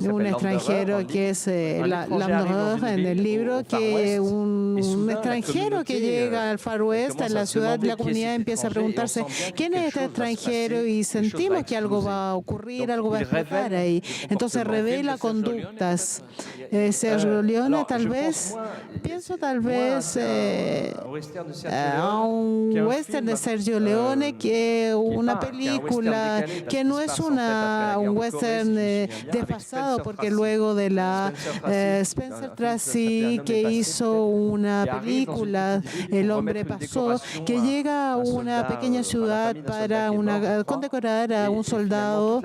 un extranjero que es Lamdor en el libro, que un extranjero que llega al Far West, en la ciudad, la comunidad empieza a preguntarse quién es este extranjero y sentimos que algo va a ocurrir, algo va a explotar ahí. Entonces revela conductas. Sergio Leone, tal vez, pienso tal vez a un western de Sergio Leone, que una película que no es un western desfasado, porque luego de la Spencer Tracy, que hizo una película, El hombre pasó, que llega a una pequeña ciudad para condecorar a un soldado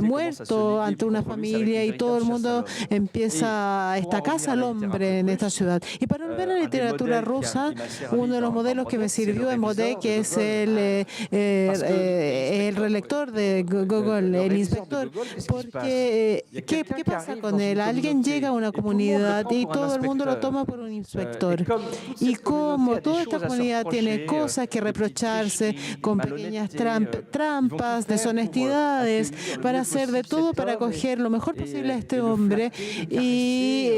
muerto ante una familia, y todo el mundo empieza a esta casa al hombre en esta ciudad. Y para volver a la literatura rusa, uno de los modelos que me sirvió en Brodek, que es el relector de Gogol, el inspector, porque ¿qué pasa con él? Alguien llega a una comunidad y todo el mundo lo toma por un inspector. Y como toda esta comunidad tiene cosas que reprocharse, con pequeñas trampas, deshonestidades, para hacer de todo para acoger lo mejor posible a este hombre y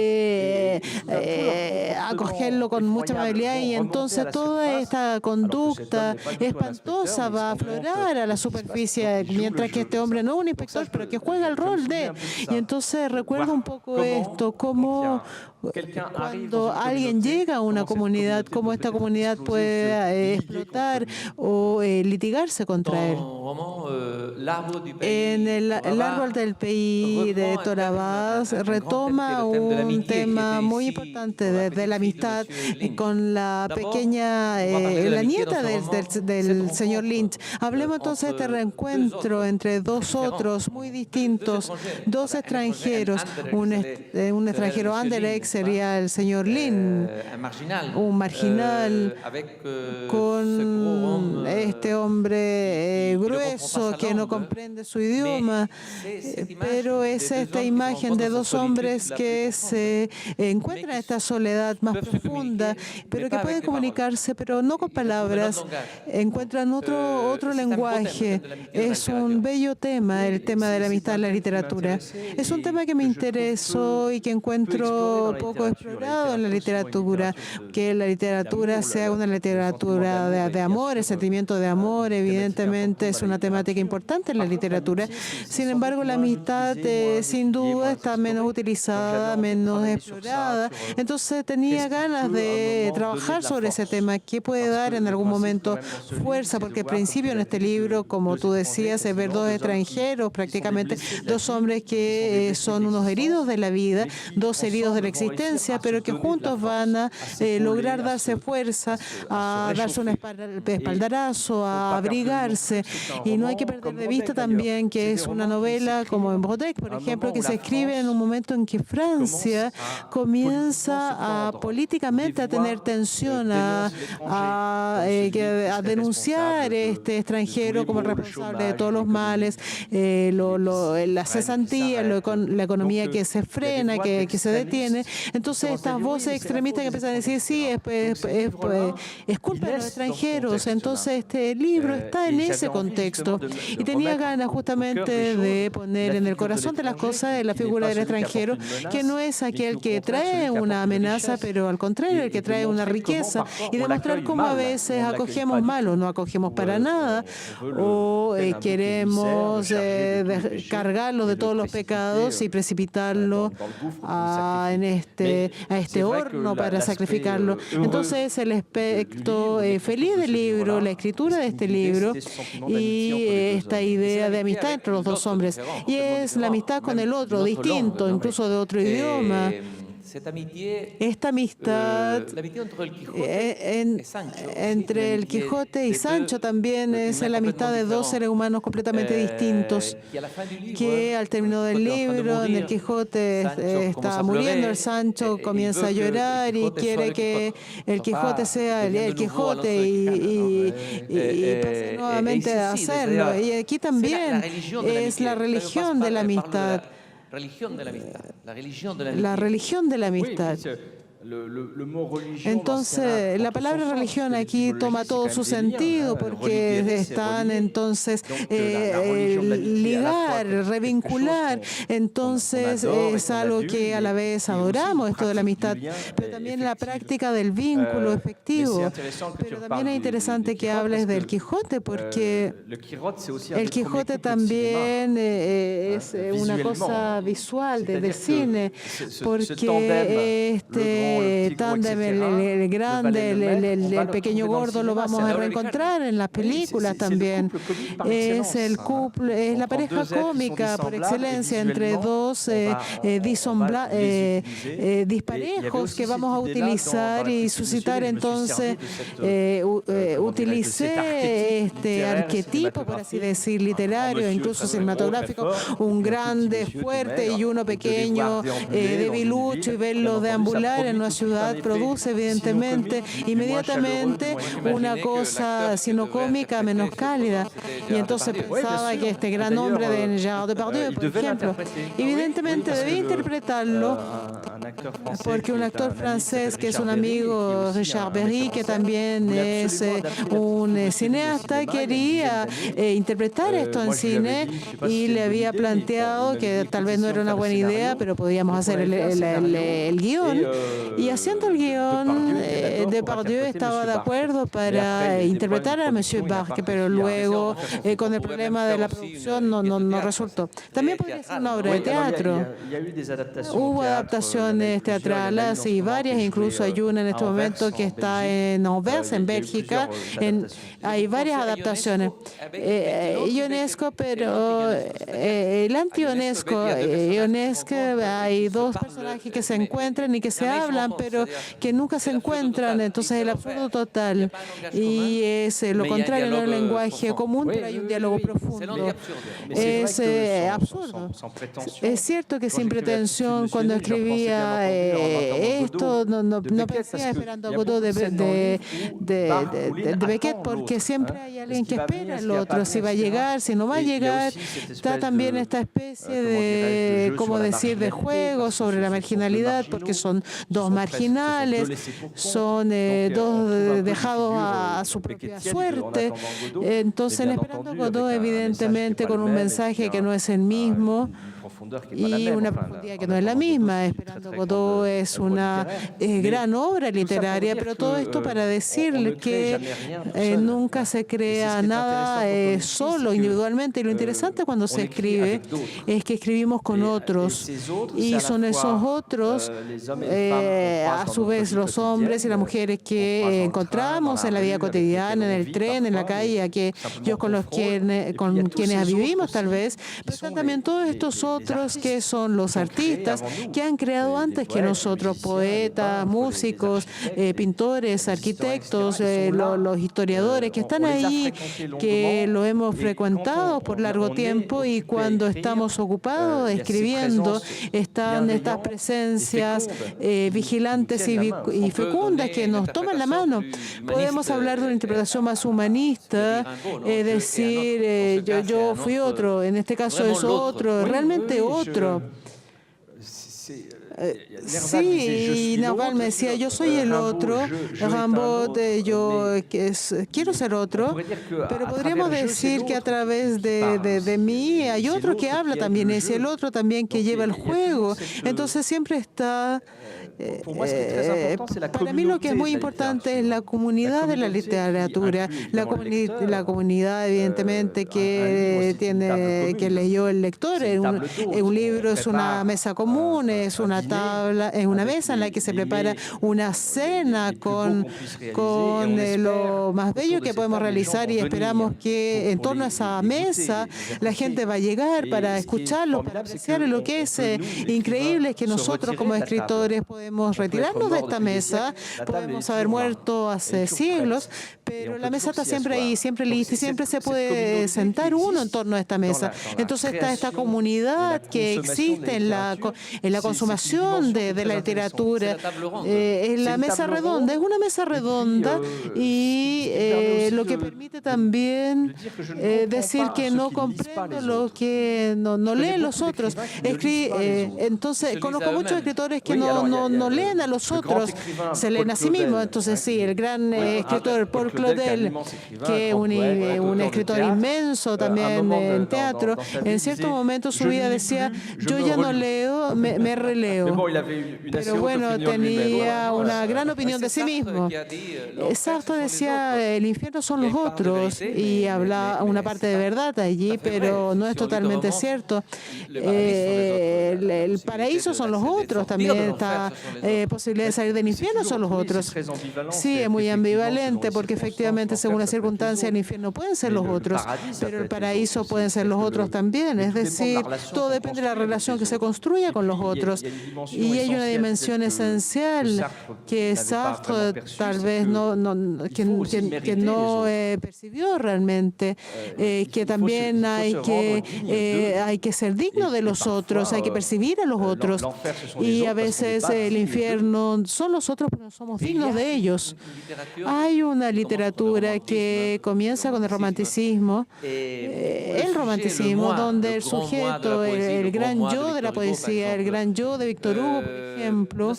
acogerlo con mucha amabilidad, y entonces toda esta conducta espantosa va a aflorar a la superficie, mientras que este hombre no es un inspector, pero que juega el rol de... Y entonces recuerdo un poco esto, como cuando alguien llega a una comunidad, cómo esta comunidad puede explotar o litigarse contra él. En el árbol del Pays de Torabás retoma un tema muy importante de la amistad con la pequeña, la nieta del señor Lynch. Hablemos entonces de este reencuentro entre dos otros muy distintos, dos extranjeros, un extranjero Anderlecht sería el señor Lin, un marginal, con este hombre grueso que no comprende su idioma, pero es esta imagen de dos hombres que se encuentran en esta soledad más profunda, pero que pueden comunicarse, pero no con palabras, encuentran otro lenguaje. Es un bello tema, el tema de la amistad en la literatura. Es un tema que me interesó y que encuentro poco explorado en la literatura, que la literatura sea una literatura de amor, el sentimiento de amor, evidentemente es una temática importante en la literatura. Sin embargo, la amistad sin duda está menos utilizada, menos explorada. Entonces tenía ganas de trabajar sobre ese tema, que puede dar en algún momento fuerza, porque al principio en este libro, como tú decías, es ver dos extranjeros, prácticamente dos hombres que son unos heridos de la vida, dos heridos de la existencia, pero que juntos van a lograr darse fuerza, a darse un espaldarazo, a abrigarse. Y no hay que perder de vista también que es una novela como en Brodek, por ejemplo, que se escribe en un momento en que Francia comienza políticamente a tener tensión, a denunciar este extranjero como el responsable de todos los males, la cesantía, la economía que se frena, que se detiene. Entonces estas voces extremistas que empiezan a decir, sí, es culpa de los extranjeros. Entonces este libro está en ese contexto, y tenía ganas justamente de poner en el corazón de las cosas la figura del extranjero, que no es aquel que trae una amenaza, pero al contrario, el que trae una riqueza, y demostrar cómo a veces acogemos mal o no acogemos para nada, o queremos cargarlo de todos los pecados y precipitarlo a este horno para sacrificarlo. Entonces el aspecto feliz del libro, la escritura de este libro, y esta idea de amistad entre los dos hombres, y es la amistad con el otro, distinto, incluso de otro idioma. esta amistad entre el Quijote y Sancho también es la amistad de dos seres humanos completamente distintos, que al término del libro, en el Quijote está muriendo, el Sancho comienza a llorar y quiere que el Quijote sea el Quijote y pase nuevamente a hacerlo. Y aquí también es la religión de la amistad. La religión de la amistad. Entonces, la palabra religión aquí toma todo su sentido porque están entonces ligar, revincular. Entonces, es algo que a la vez adoramos, esto de la amistad, pero también la práctica del vínculo efectivo. Pero también es interesante que hables del Quijote porque el Quijote también es una cosa visual de cine, porque tándem, el grande, el pequeño gordo, lo vamos a reencontrar en las películas también. Es la pareja cómica por excelencia entre dos disparejos que vamos a utilizar y suscitar. Entonces, utilicé este arquetipo, por así decir, literario, incluso cinematográfico, un grande, fuerte y uno pequeño, debilucho, y verlo deambular en una ciudad produce evidentemente inmediatamente una cosa, si no cómica, menos cálida. Y entonces pensaba que este gran hombre de Gérard Depardieu, por ejemplo, evidentemente debía interpretarlo porque un actor francés que es un amigo, Richard Berry, que también es un cineasta, quería interpretar esto en cine y le había planteado que tal vez no era una buena idea, pero podíamos hacer el guión. Y haciendo el guión, Depardieu estaba de acuerdo para interpretar a Monsieur Barque, pero luego con el problema de la producción no resultó. También podría ser una obra de teatro. Hubo adaptaciones teatrales y varias, incluso hay una en este momento que está en Anvers, en Bélgica. Hay varias adaptaciones. Ionesco, pero el anti-Ionesco, hay dos personajes que se encuentran y que se hablan, pero que nunca se encuentran, entonces el absurdo total. Y es lo contrario, no es un lenguaje común, pero hay un diálogo profundo. Es absurdo. Es cierto que sin pretensión, cuando escribía esto, no pensé esperando a Godot de Beckett, porque siempre hay alguien que espera al otro, si va a llegar, si no va a llegar. Está también esta especie de, ¿cómo decir?, de juego sobre la marginalidad, porque son dos marginales, son dos dejados a su propia suerte. Entonces, en Esperando a Godot, evidentemente, con un mensaje que no es el mismo y una profundidad que no es la misma. Esperando a Godot es una gran obra literaria, pero todo esto para decirle que nunca se crea nada solo, individualmente. Y lo interesante cuando se escribe es que escribimos con otros, y son esos otros, a su vez, los hombres y las mujeres que encontramos en la vida cotidiana, en el tren, en la calle, aquellos con quienes vivimos tal vez, pero están también todos estos otros que son los artistas que han creado antes que nosotros, poetas, músicos, pintores, arquitectos, los historiadores que están ahí, que lo hemos frecuentado por largo tiempo, y cuando estamos ocupados escribiendo están estas presencias vigilantes y fecundas que nos toman la mano. Podemos hablar de una interpretación más humanista, decir yo fui otro, en este caso es otro, realmente otro. Sí, Naval me decía, yo soy el otro, Rimbaud, yo quiero ser otro, pero podríamos decir que a través de mí hay otro que habla también, es el otro también que lleva el juego. Entonces siempre está... para mí lo que es muy importante es la comunidad de la literatura, la comunidad evidentemente que leyó el lector. Un libro es una mesa común, es una una mesa en la que se prepara una cena con lo más bello que podemos realizar, y esperamos que en torno a esa mesa la gente va a llegar para escucharlo, para apreciar. Lo que es increíble es que nosotros como escritores podemos retirarnos de esta mesa, podemos haber muerto hace siglos, pero la mesa está siempre ahí, siempre lista, y siempre se puede sentar uno en torno a esta mesa. Entonces está esta comunidad que existe en la consumación de la literatura. Es la mesa redonda, es una mesa redonda, y lo que permite también decir que no comprendo lo que no leen los otros. Entonces, conozco muchos escritores que no leen a los otros, se leen a sí mismos. Entonces, sí, el gran escritor Paul Claudel, que es un escritor inmenso también en teatro, en cierto momento de su vida decía: yo ya no leo, me releo. Pero bueno, tenía una gran opinión de sí mismo. Sartre decía: el infierno son los otros, y habla una parte de verdad allí, pero no es totalmente cierto. El paraíso son los otros, también está posibilidad de salir del infierno son los otros. Sí, es muy ambivalente, porque efectivamente según las circunstancias el infierno pueden ser los otros, pero el paraíso pueden ser los otros también. Es decir, todo depende de la relación que se construya con los otros, y hay una dimensión esencial que Sartre tal vez no percibió realmente, que también hay que ser digno de los otros, hay que percibir a los otros, y a veces el infierno son los otros, pero no somos dignos de ellos. Hay una literatura que comienza con el romanticismo, donde el sujeto, el gran yo de la poesía, el gran yo de Víctor Hugo, por ejemplo,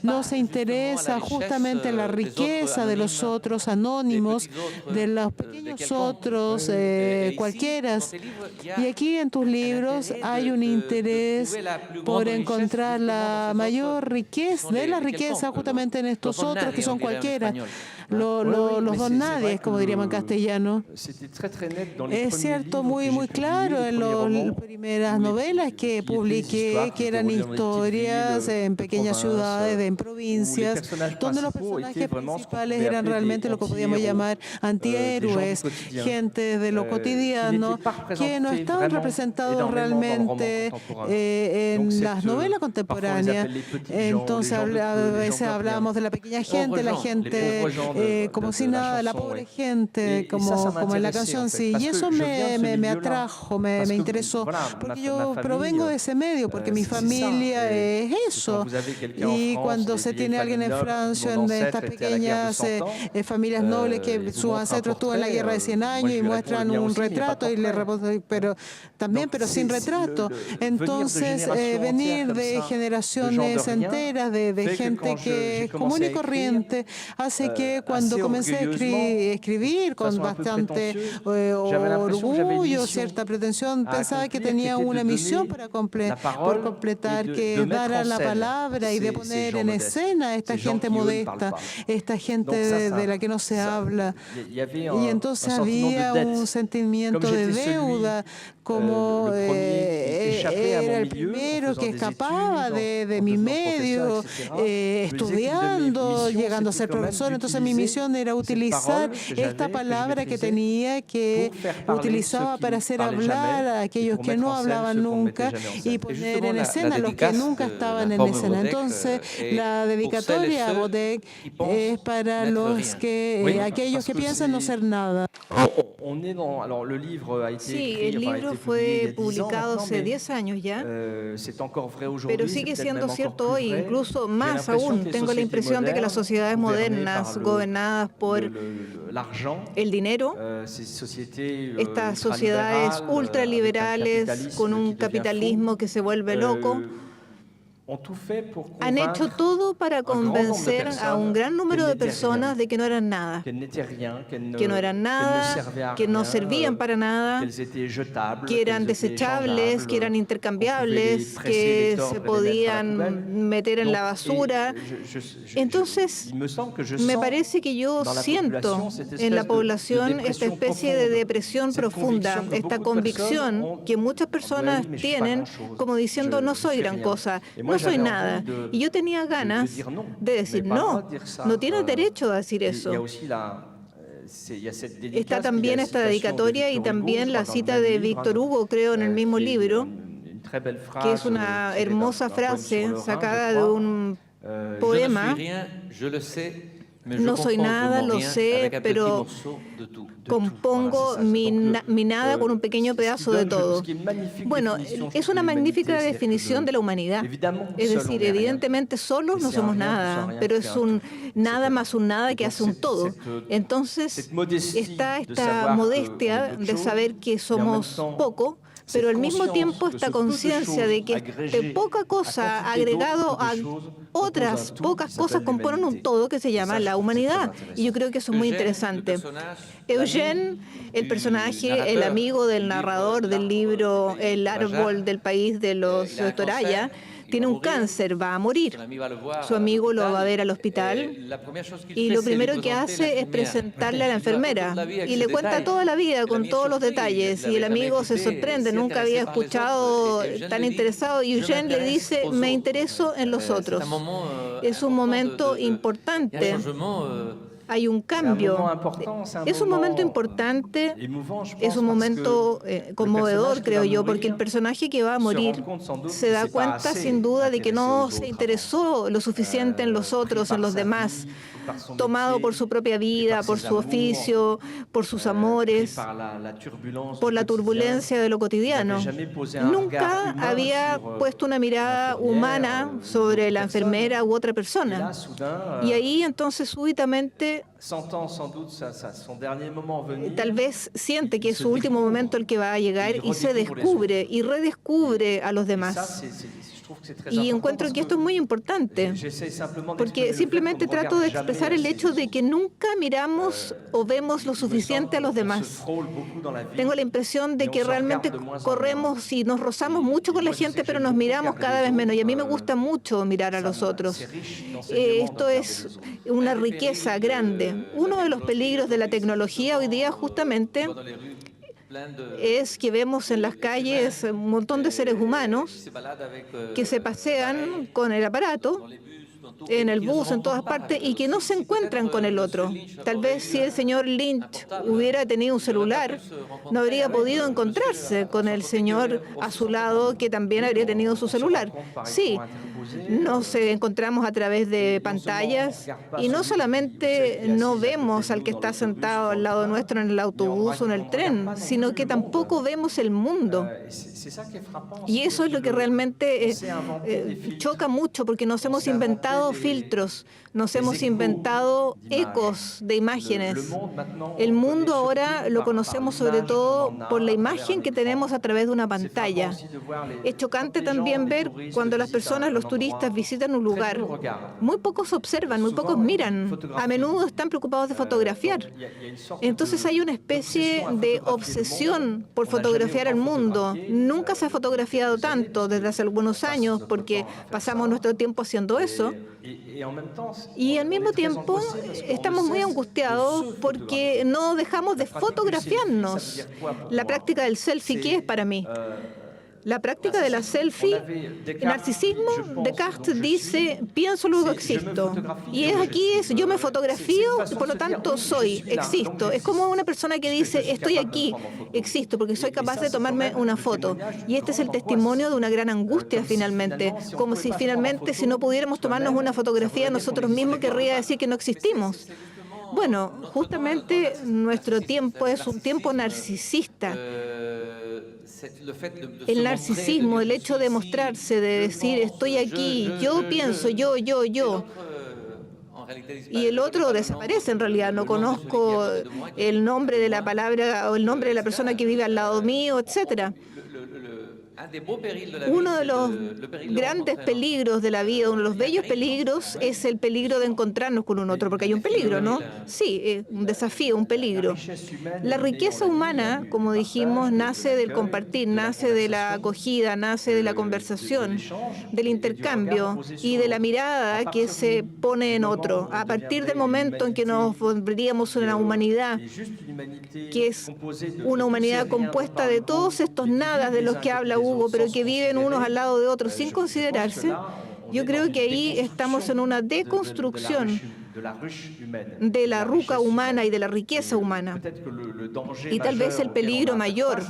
no se interesa justamente en la riqueza de los otros anónimos, de los pequeños otros cualquiera. Y aquí en tus libros hay un interés por encontrar la mayor riqueza, de la riqueza justamente en estos otros que son cualquiera, los don nadie, como diríamos en castellano. Es cierto, muy claro en las primeras novelas que publiqué, que eran historias en pequeñas ciudades, en provincias, donde los personajes principales eran realmente lo que podíamos llamar antihéroes, gente de lo cotidiano, que no estaban representados realmente en las novelas contemporáneas. Entonces, a veces hablábamos de la pequeña gente, la gente como si nada, la pobre gente, como en la canción, sí. Y eso me atrajo, me interesó, porque yo provengo de ese medio, porque mi familia es eso. Y cuando se tiene alguien en Francia, en estas pequeñas familias nobles, que su ancestro estuvo en la guerra de 100 años y muestran un retrato, y pero sin retrato. Entonces, venir de generaciones enteras de gente que es común y corriente hace que cuando comencé a escribir con bastante orgullo, cierta pretensión, pensaba que tenía una misión por completar, que dar la palabra y de poner en escena a esta gente modesta, esta gente de la que no se habla. Y entonces había un sentimiento de deuda, como era el primero que escapaba de mi medio, estudiando, llegando a ser profesor. Entonces mi misión era utilizar esta palabra que tenía, que utilizaba para hacer hablar a aquellos que no hablaban nunca, y poner en escena a los que nunca estaban en escena. Entonces la dedicatoria a Baudecq es para aquellos que piensan no ser nada. Sí, el libro fue publicado hace 10 años ya, pero sigue siendo cierto hoy, incluso más aún. Tengo la impresión de que las sociedades modernas, gobernadas por el dinero, estas sociedades ultraliberales con un capitalismo que se vuelve loco, han hecho todo para convencer a un gran número de personas de que no eran nada, que no servían para nada, que eran desechables, que eran intercambiables, que se podían meter en la basura. Entonces, me parece que yo siento en la población esta especie de depresión profunda, esta convicción que muchas personas tienen como diciendo: no soy gran cosa, no soy nada. Y yo tenía ganas de decir, no, no tienes derecho a decir eso. Está también esta dedicatoria y también la cita de Víctor Hugo, creo, en el mismo libro, que es una hermosa frase sacada de un poema. No soy nada, lo sé, pero compongo mi nada con un pequeño pedazo de todo. Bueno, es una magnífica definición de la humanidad. Es decir, evidentemente solos no somos nada, pero es un nada más un nada que hace un todo. Entonces está esta modestia de saber que somos poco, pero al mismo tiempo esta conciencia de que poca cosa agregado a otras pocas cosas componen un todo que se llama la humanidad. Y yo creo que eso es muy interesante. Eugène, el personaje, el amigo del narrador del libro El árbol del país de los Toraya, tiene un cáncer, va a morir. Su amigo lo va a ver al hospital y lo primero que hace es presentarle a la enfermera y le cuenta toda la vida con todos los detalles y el amigo se sorprende, nunca había escuchado tan interesado y Eugène le dice, me intereso en los otros. Es un momento importante. Hay un cambio. Es un momento importante, es un momento conmovedor, creo yo, porque el personaje que va a morir se da cuenta sin duda de que no se interesó lo suficiente en los otros, en los demás, tomado por su propia vida, por su oficio, por sus amores, por la turbulencia de lo cotidiano. Nunca había puesto una mirada humana sobre la enfermera u otra persona. Y ahí entonces súbitamente tal vez siente que es su último momento el que va a llegar y se descubre y redescubre a los demás. Y encuentro que esto es muy importante, porque simplemente trato de expresar el hecho de que nunca miramos o vemos lo suficiente a los demás. Tengo la impresión de que realmente corremos y nos rozamos mucho con la gente, pero nos miramos cada vez menos. Y a mí me gusta mucho mirar a los otros. Esto es una riqueza grande. Uno de los peligros de la tecnología hoy día justamente es que vemos en las calles un montón de seres humanos que se pasean con el aparato, en el bus, en todas partes, y que no se encuentran con el otro. Tal vez si el señor Lynch hubiera tenido un celular, no habría podido encontrarse con el señor a su lado que también habría tenido su celular. Sí, nos encontramos a través de pantallas y no solamente no vemos al que está sentado al lado nuestro en el autobús o en el tren, sino que tampoco vemos el mundo. Y eso es lo que realmente choca mucho, porque nos hemos inventado filtros, nos hemos inventado ecos de imágenes. El mundo ahora lo conocemos sobre todo por la imagen que tenemos a través de una pantalla. Es chocante también ver cuando las personas, los turistas, visitan un lugar. Muy pocos observan, muy pocos miran. A menudo están preocupados de fotografiar. Entonces hay una especie de obsesión por fotografiar el mundo. Nunca se ha fotografiado tanto desde hace algunos años porque pasamos nuestro tiempo haciendo eso. Y al mismo tiempo estamos muy angustiados porque no dejamos de fotografiarnos. La práctica del selfie, ¿qué es para mí? La práctica de la selfie, narcisismo, Descartes dice, pienso, luego existo. Y es aquí, yo me fotografío, por lo tanto soy, existo. Es como una persona que dice, estoy aquí, existo, porque soy capaz de tomarme una foto. Y este es el testimonio de una gran angustia finalmente, como si finalmente si no pudiéramos tomarnos una fotografía nosotros mismos querría decir que no existimos. Bueno, justamente nuestro tiempo es un tiempo narcisista. El narcisismo, el hecho de mostrarse, de decir estoy aquí, yo pienso, yo. Y el otro desaparece en realidad, no conozco el nombre de la palabra o el nombre de la persona que vive al lado mío, etcétera. Uno de los grandes peligros de la vida, uno de los bellos peligros, es el peligro de encontrarnos con un otro, porque hay un peligro, ¿no? Sí, un desafío, un peligro. La riqueza humana, como dijimos, nace del compartir, nace de la acogida, nace de la conversación, del intercambio y de la mirada que se pone en otro. A partir del momento en que nos volveríamos una humanidad, que es una humanidad compuesta de todos estos nadas de los que habla jugo, pero que viven unos al lado de otros sin considerarse, yo creo que ahí estamos en una deconstrucción de la ruca humana y de la riqueza humana. Y tal vez el peligro mayor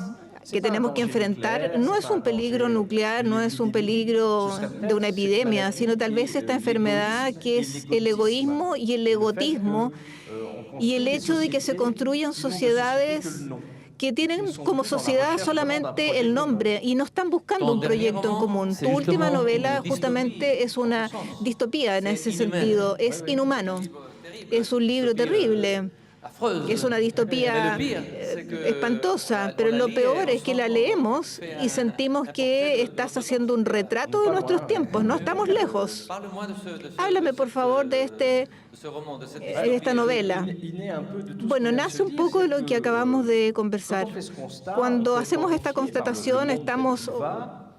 que tenemos que enfrentar no es un peligro nuclear, no es un peligro de una epidemia, sino tal vez esta enfermedad que es el egoísmo y el egotismo y el hecho de que se construyan sociedades que tienen como sociedad solamente el nombre y no están buscando un proyecto en común. Tu última novela justamente es una distopía en ese sentido, es inhumano, es un libro terrible. Es una distopía espantosa, pero lo peor es que la leemos y sentimos que estás haciendo un retrato de nuestros tiempos. No estamos lejos. Háblame, por favor, de esta novela. Bueno, nace un poco de lo que acabamos de conversar. Cuando hacemos esta constatación, estamos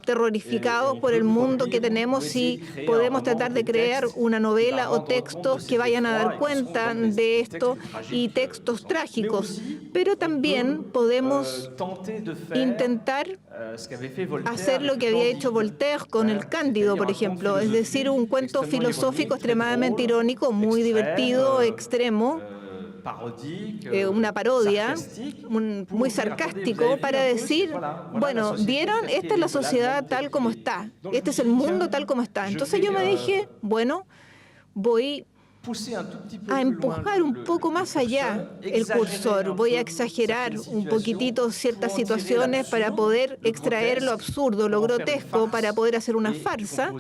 terrorificados por el mundo que tenemos y podemos tratar de crear una novela o textos que vayan a dar cuenta de esto y textos trágicos. Pero también podemos intentar hacer lo que había hecho Voltaire con El Cándido, por ejemplo, es decir, un cuento filosófico extremadamente irónico, muy divertido, extremo, una parodia, muy sarcástico, para decir, bueno, ¿vieron? Esta es la sociedad tal como está, este es el mundo tal como está. Entonces yo me dije, bueno, voy a empujar un poco más allá el cursor, voy a exagerar un poquitito ciertas situaciones para poder extraer lo absurdo, lo grotesco, para poder hacer una farsa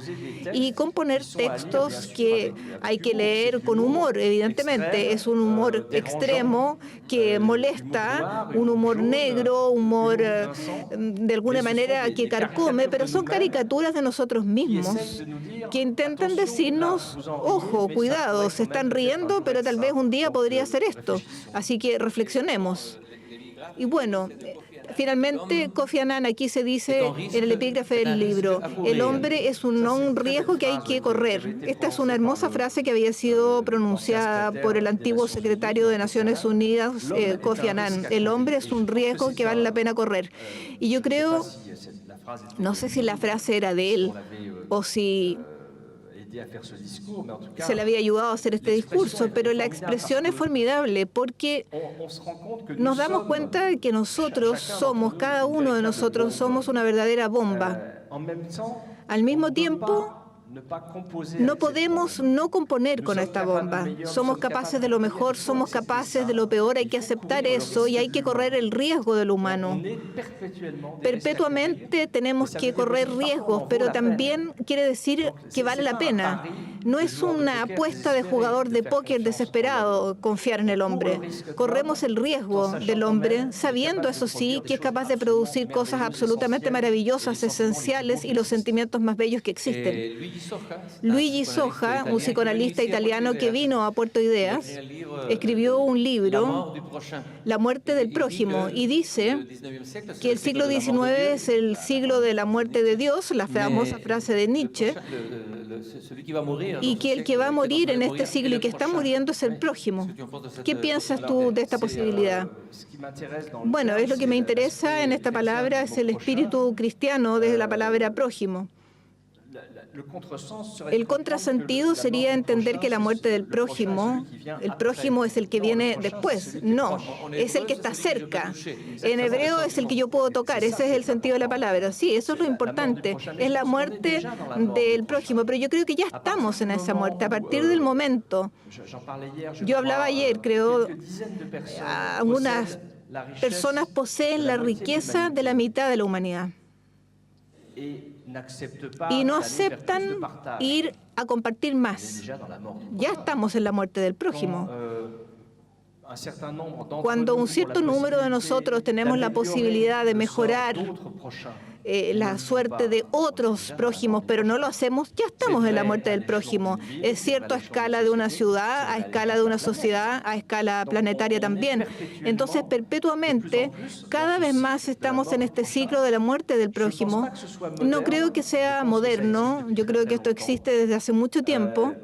y componer textos que hay que leer con humor, evidentemente. Es un humor extremo que molesta, un humor negro, humor de alguna manera que carcome, pero son caricaturas de nosotros mismos que intentan decirnos, ojo, cuidado, se están riendo, pero tal vez un día podría hacer esto. Así que reflexionemos. Y bueno, finalmente, Kofi Annan aquí se dice en el epígrafe del libro, el hombre es un riesgo que hay que correr. Esta es una hermosa frase que había sido pronunciada por el antiguo secretario de Naciones Unidas, Kofi Annan. El hombre es un riesgo que vale la pena correr. Y yo creo, no sé si la frase era de él o si se le había ayudado a hacer este discurso, pero la expresión es formidable porque nos damos cuenta de que nosotros somos, cada uno de nosotros somos una verdadera bomba. Al mismo tiempo, no podemos no componer con esta bomba. Somos capaces de lo mejor, somos capaces de lo peor, hay que aceptar eso y hay que correr el riesgo de lo humano. Perpetuamente tenemos que correr riesgos, pero también quiere decir que vale la pena. No es una apuesta de jugador de póker desesperado confiar en el hombre. Corremos el riesgo del hombre, sabiendo, eso sí, que es capaz de producir cosas absolutamente maravillosas, esenciales y los sentimientos más bellos que existen. Luigi Soja, un psicoanalista italiano que vino a Puerto Ideas, escribió un libro, La muerte del prójimo, y dice que el siglo XIX es el siglo de la muerte de Dios, la famosa frase de Nietzsche, y que el que va a morir en este siglo y que está muriendo es el prójimo. ¿Qué piensas tú de esta posibilidad? Bueno, es lo que me interesa en esta palabra, es el espíritu cristiano de la palabra prójimo. El contrasentido sería entender que la muerte del prójimo, el prójimo es el que viene después. No, es el que está cerca. En hebreo es el que yo puedo tocar, ese es el sentido de la palabra. Sí, eso es lo importante, es la muerte del prójimo, pero yo creo que ya estamos en esa muerte, a partir del momento. Yo hablaba ayer, creo, algunas personas poseen la riqueza de la mitad de la humanidad y no aceptan ir a compartir más. Ya estamos en la muerte del prójimo. Cuando un cierto número de nosotros tenemos la posibilidad de mejorar la suerte de otros prójimos, pero no lo hacemos, ya estamos en la muerte del prójimo. Es cierto a escala de una ciudad, a escala de una sociedad, a escala planetaria también. Entonces, perpetuamente, cada vez más estamos en este ciclo de la muerte del prójimo. No creo que sea moderno, yo creo que esto existe desde hace mucho tiempo,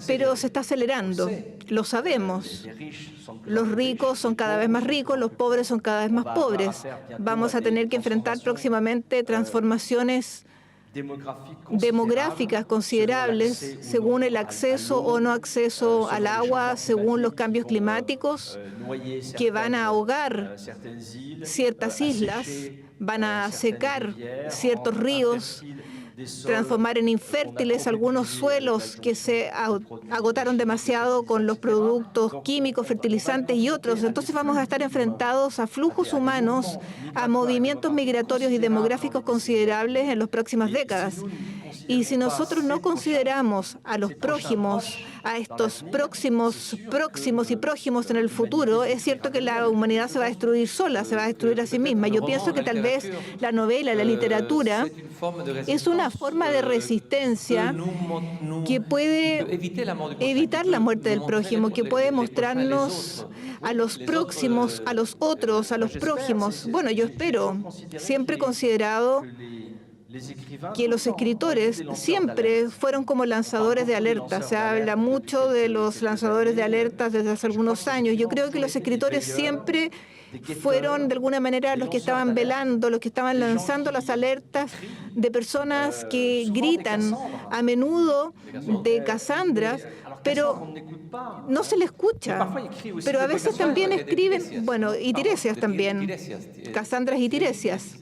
pero se está acelerando, lo sabemos. Los ricos son cada vez más ricos, los pobres son cada vez más pobres. Vamos a tener que enfrentar próximamente transformaciones demográficas considerables según el acceso o no acceso al agua, según los cambios climáticos que van a ahogar ciertas islas, van a secar ciertos ríos, transformar en infértiles algunos suelos que se agotaron demasiado con los productos químicos, fertilizantes y otros. Entonces vamos a estar enfrentados a flujos humanos, a movimientos migratorios y demográficos considerables en las próximas décadas. Y si nosotros no consideramos a los prójimos, a estos próximos y prójimos en el futuro, es cierto que la humanidad se va a destruir sola, se va a destruir a sí misma. Yo pienso que tal vez la novela, la literatura, es una forma de resistencia que puede evitar la muerte del prójimo, que puede mostrarnos a los próximos, a los otros, a los prójimos. Bueno, yo espero, siempre he considerado que los escritores siempre fueron como lanzadores de alertas. Se habla mucho de los lanzadores de alertas desde hace algunos años. Yo creo que los escritores siempre fueron de alguna manera los que estaban velando, los que estaban lanzando las alertas de personas que gritan, a menudo de Casandras, pero no se le escucha. Pero a veces también escriben, bueno, y Tiresias también, Casandras y Tiresias.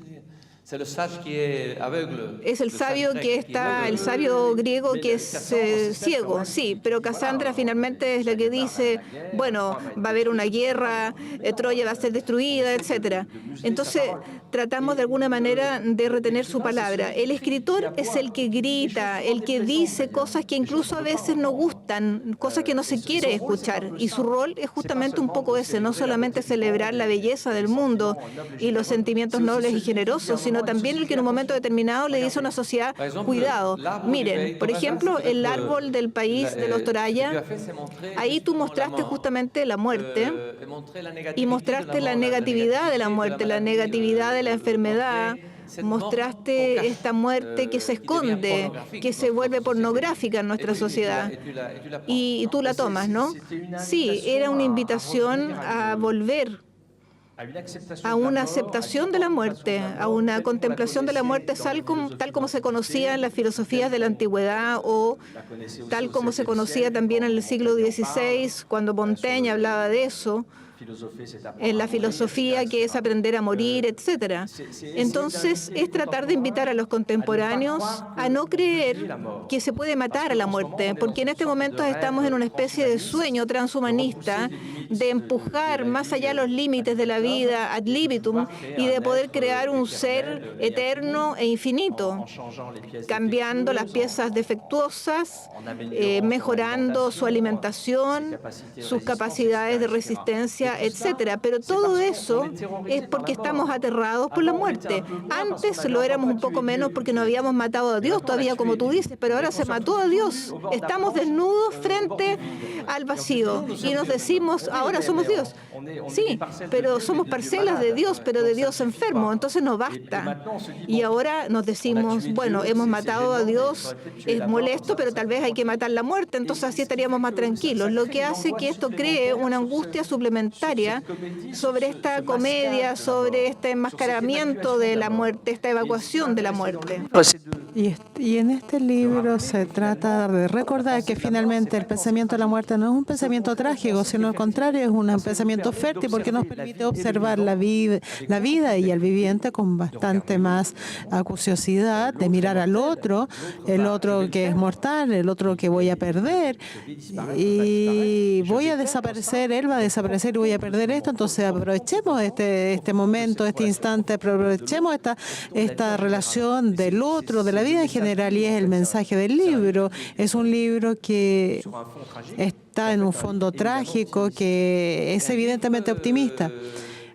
Es el sabio que está, el sabio griego que es ciego, sí, pero Casandra finalmente es la que dice, bueno, va a haber una guerra, Troya va a ser destruida, etcétera. Entonces, tratamos de alguna manera de retener su palabra. El escritor es el que grita, el que dice cosas que incluso a veces no gustan, cosas que no se quiere escuchar. Y su rol es justamente un poco ese, no solamente celebrar la belleza del mundo y los sentimientos nobles y generosos, sino también el que en un momento determinado le dice a una sociedad, cuidado, miren, por ejemplo, el árbol del país de los Toraya, ahí tú mostraste justamente la muerte y mostraste la negatividad de la muerte, la negatividad de la enfermedad, mostraste esta muerte que se esconde, que se vuelve pornográfica en nuestra sociedad. Y tú la tomas, ¿no? Sí, era una invitación a volver a una aceptación de la muerte, a una contemplación de la muerte tal como se conocía en las filosofías de la antigüedad o tal como se conocía también en el siglo XVI, cuando Montaigne hablaba de eso, en la filosofía que es aprender a morir, etcétera. Entonces, es tratar de invitar a los contemporáneos a no creer que se puede matar a la muerte, porque en este momento estamos en una especie de sueño transhumanista de empujar más allá los límites de la vida ad libitum y de poder crear un ser eterno e infinito, cambiando las piezas defectuosas, mejorando su alimentación, sus capacidades de resistencia, etcétera. Pero todo eso es porque estamos aterrados por la muerte. Antes lo éramos un poco menos porque no habíamos matado a Dios todavía, como tú dices, pero ahora se mató a Dios. Estamos desnudos frente al vacío y nos decimos, ahora somos Dios. Sí, pero somos parcelas de Dios, pero de Dios enfermo, entonces no basta. Y ahora nos decimos, bueno, hemos matado a Dios, es molesto, pero tal vez hay que matar la muerte, entonces así estaríamos más tranquilos. Lo que hace que esto cree una angustia suplementaria sobre esta comedia, sobre este enmascaramiento de la muerte, esta evacuación de la muerte. Y en este libro se trata de recordar que finalmente el pensamiento de la muerte no es un pensamiento trágico, sino al contrario, es un pensamiento fértil porque nos permite observar la vida y al viviente con bastante más acuciosidad, de mirar al otro, el otro que es mortal, el otro que voy a perder y voy a desaparecer, él va a desaparecer y voy a perder esto. Entonces aprovechemos este momento, este instante, aprovechemos esta relación del otro, de la vida en general, y es el mensaje del libro. Es un libro que está en un fondo trágico, que es evidentemente optimista.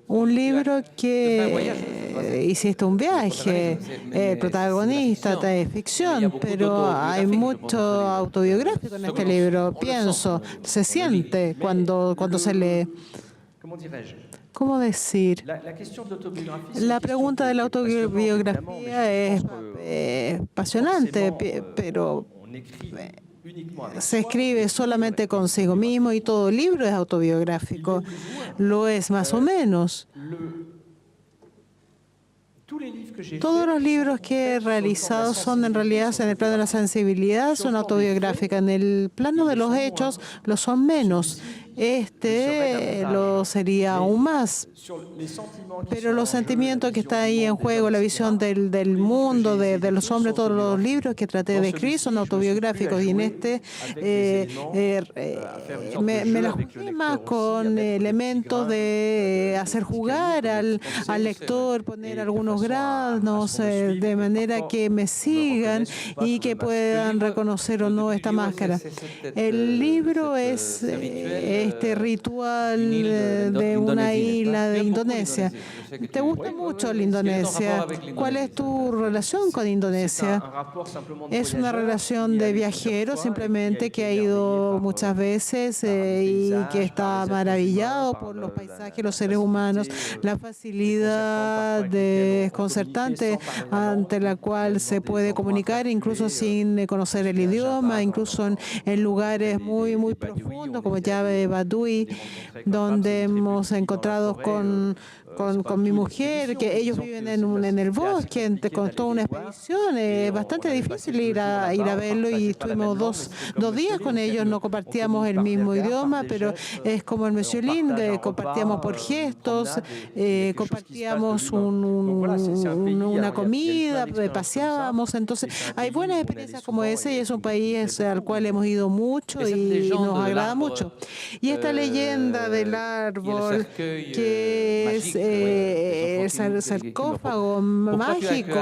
Un libro que hiciste un viaje, el protagonista es ficción, pero hay mucho autobiográfico en este libro, pienso, se siente cuando se lee. ¿Cómo decir? La pregunta de la autobiografía es apasionante, pero se escribe solamente consigo mismo y todo libro es autobiográfico. Lo es más o menos. Todos los libros que he realizado son en realidad, en el plano de la sensibilidad, son autobiográficas. En el plano de los hechos, lo son menos. Lo sería aún más. Pero los sentimientos que están ahí en juego, la visión del mundo, de los hombres, todos los libros que traté de escribir son autobiográficos. Y en me la jugué más con elementos de hacer jugar al lector, poner algunos granos, de manera que me sigan y que puedan reconocer o no esta máscara. El libro es este ritual de una isla de Indonesia. ¿Te gusta mucho la Indonesia? ¿Cuál es tu relación con Indonesia? Es una relación de viajero, simplemente que ha ido muchas veces y que está maravillado por los paisajes, los seres humanos, la facilidad desconcertante ante la cual se puede comunicar, incluso sin conocer el idioma, incluso en lugares muy, muy profundos, como Llave Badui, donde hemos encontrado con mi mujer, que ellos viven en el bosque, con toda una expedición. Es bastante difícil ir a verlo y estuvimos dos días con ellos. No compartíamos el mismo idioma, pero es como el Monsieur Lin, compartíamos por gestos, compartíamos una comida, paseábamos. Entonces, hay buenas experiencias como esa y es un país al cual hemos ido mucho y nos agrada mucho. Y esta leyenda del árbol, que es el sarcófago mágico.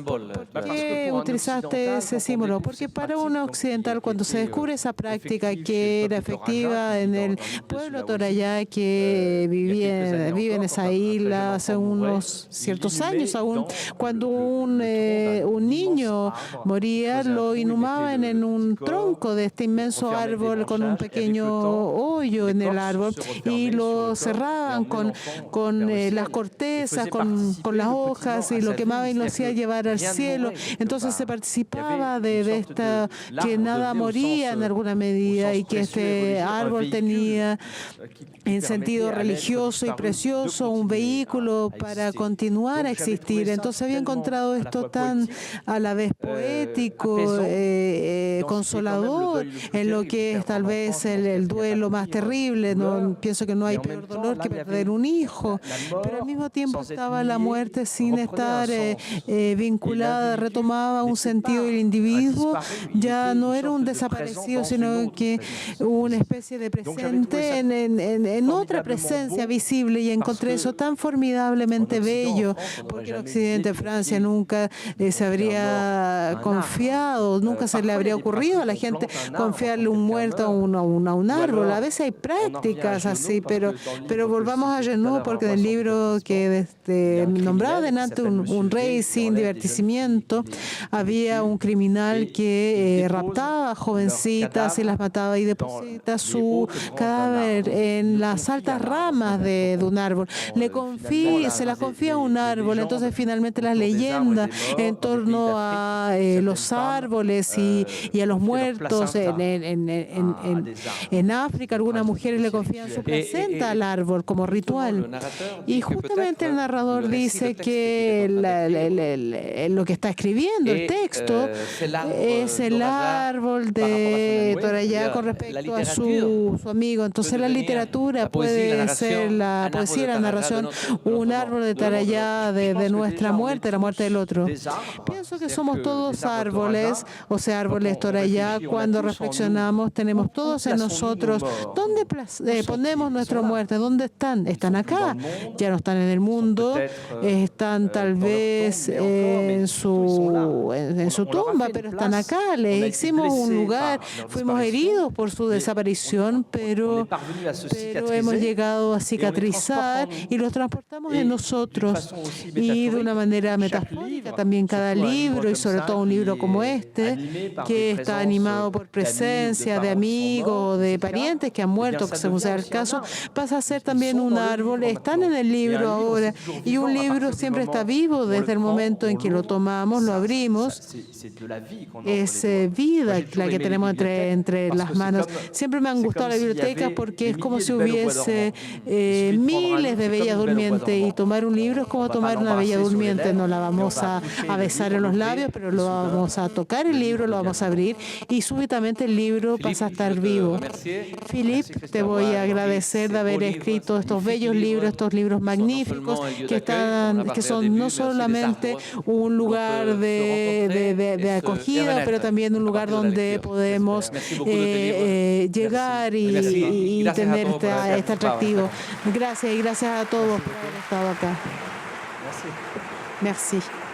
¿Por qué utilizaste ese símbolo? Porque para un occidental, cuando se descubre esa práctica que era efectiva en el pueblo Torayá, que vive en esa isla hace unos ciertos años aún, cuando un niño moría, lo inhumaban en un tronco de este inmenso árbol con un pequeño hoyo en el árbol y lo cerraban con las cortezas, con las hojas, y lo quemaban y lo hacía llevar al cielo. Entonces se participaba de esta, que nada moría en alguna medida y que este árbol tenía en sentido religioso y precioso un vehículo para continuar a existir. Entonces había encontrado esto tan a la vez poético, consolador, en lo que es tal vez el duelo más terrible. No pienso que no hay peor dolor que perder un hijo, pero al mismo tiempo estaba la muerte sin estar vinculada, retomaba un sentido del individuo, ya no era un desaparecido, sino que una especie de presente en otra presencia visible, y encontré eso tan formidablemente bello, porque el occidente de Francia nunca se habría confiado, nunca se le habría ocurrido a la gente confiarle un muerto a un árbol. A veces hay prácticas así, pero volvamos a Genoux, porque en el libro que nombraba delante un rey sin divertimiento, había un criminal que raptaba a jovencitas y las mataba y deposita su cadáver en las altas ramas de un árbol. Se la confía a un árbol. Entonces finalmente la leyenda en torno a los árboles y a los muertos en África, algunas mujeres le confían su placenta al árbol como ritual. Y justamente el narrador dice que lo que está escribiendo, el texto, es el árbol de Torayá con respecto a su amigo. Entonces la literatura puede ser, la poesía, la narración, un árbol de Torayá de nuestra muerte, la muerte del otro. Pienso que somos todos árboles, o sea, árboles Torayá. Cuando reflexionamos, tenemos todos en nosotros. ¿Dónde ponemos nuestra muerte? ¿Dónde están? Están acá. Ya no están en el mundo, están tal vez en su tumba, pero están acá. Les hicimos un lugar, fuimos heridos por su desaparición, pero hemos llegado a cicatrizar y los transportamos en nosotros. Y de una manera metafórica también cada libro, y sobre todo un libro como este, que está animado por presencia de amigos o de parientes que han muerto, que según sea el caso, pasa a ser también un árbol están en el libro ahora. Y un libro siempre está vivo desde el momento en que lo tomamos, lo abrimos. Es vida la que tenemos entre las manos. Siempre me han gustado las bibliotecas porque es como si hubiese miles de bellas durmientes, y tomar un libro es como tomar una bella durmiente. No la vamos a besar en los labios, pero lo vamos a tocar el libro, lo vamos a abrir y súbitamente el libro pasa a estar vivo. Philippe, te voy a agradecer de haber escrito estos bellos libros, estos libros magníficos que son no solamente un lugar de acogida, pero también un lugar donde podemos llegar y tener este atractivo. Gracias, y gracias a todos por haber estado acá. Merci.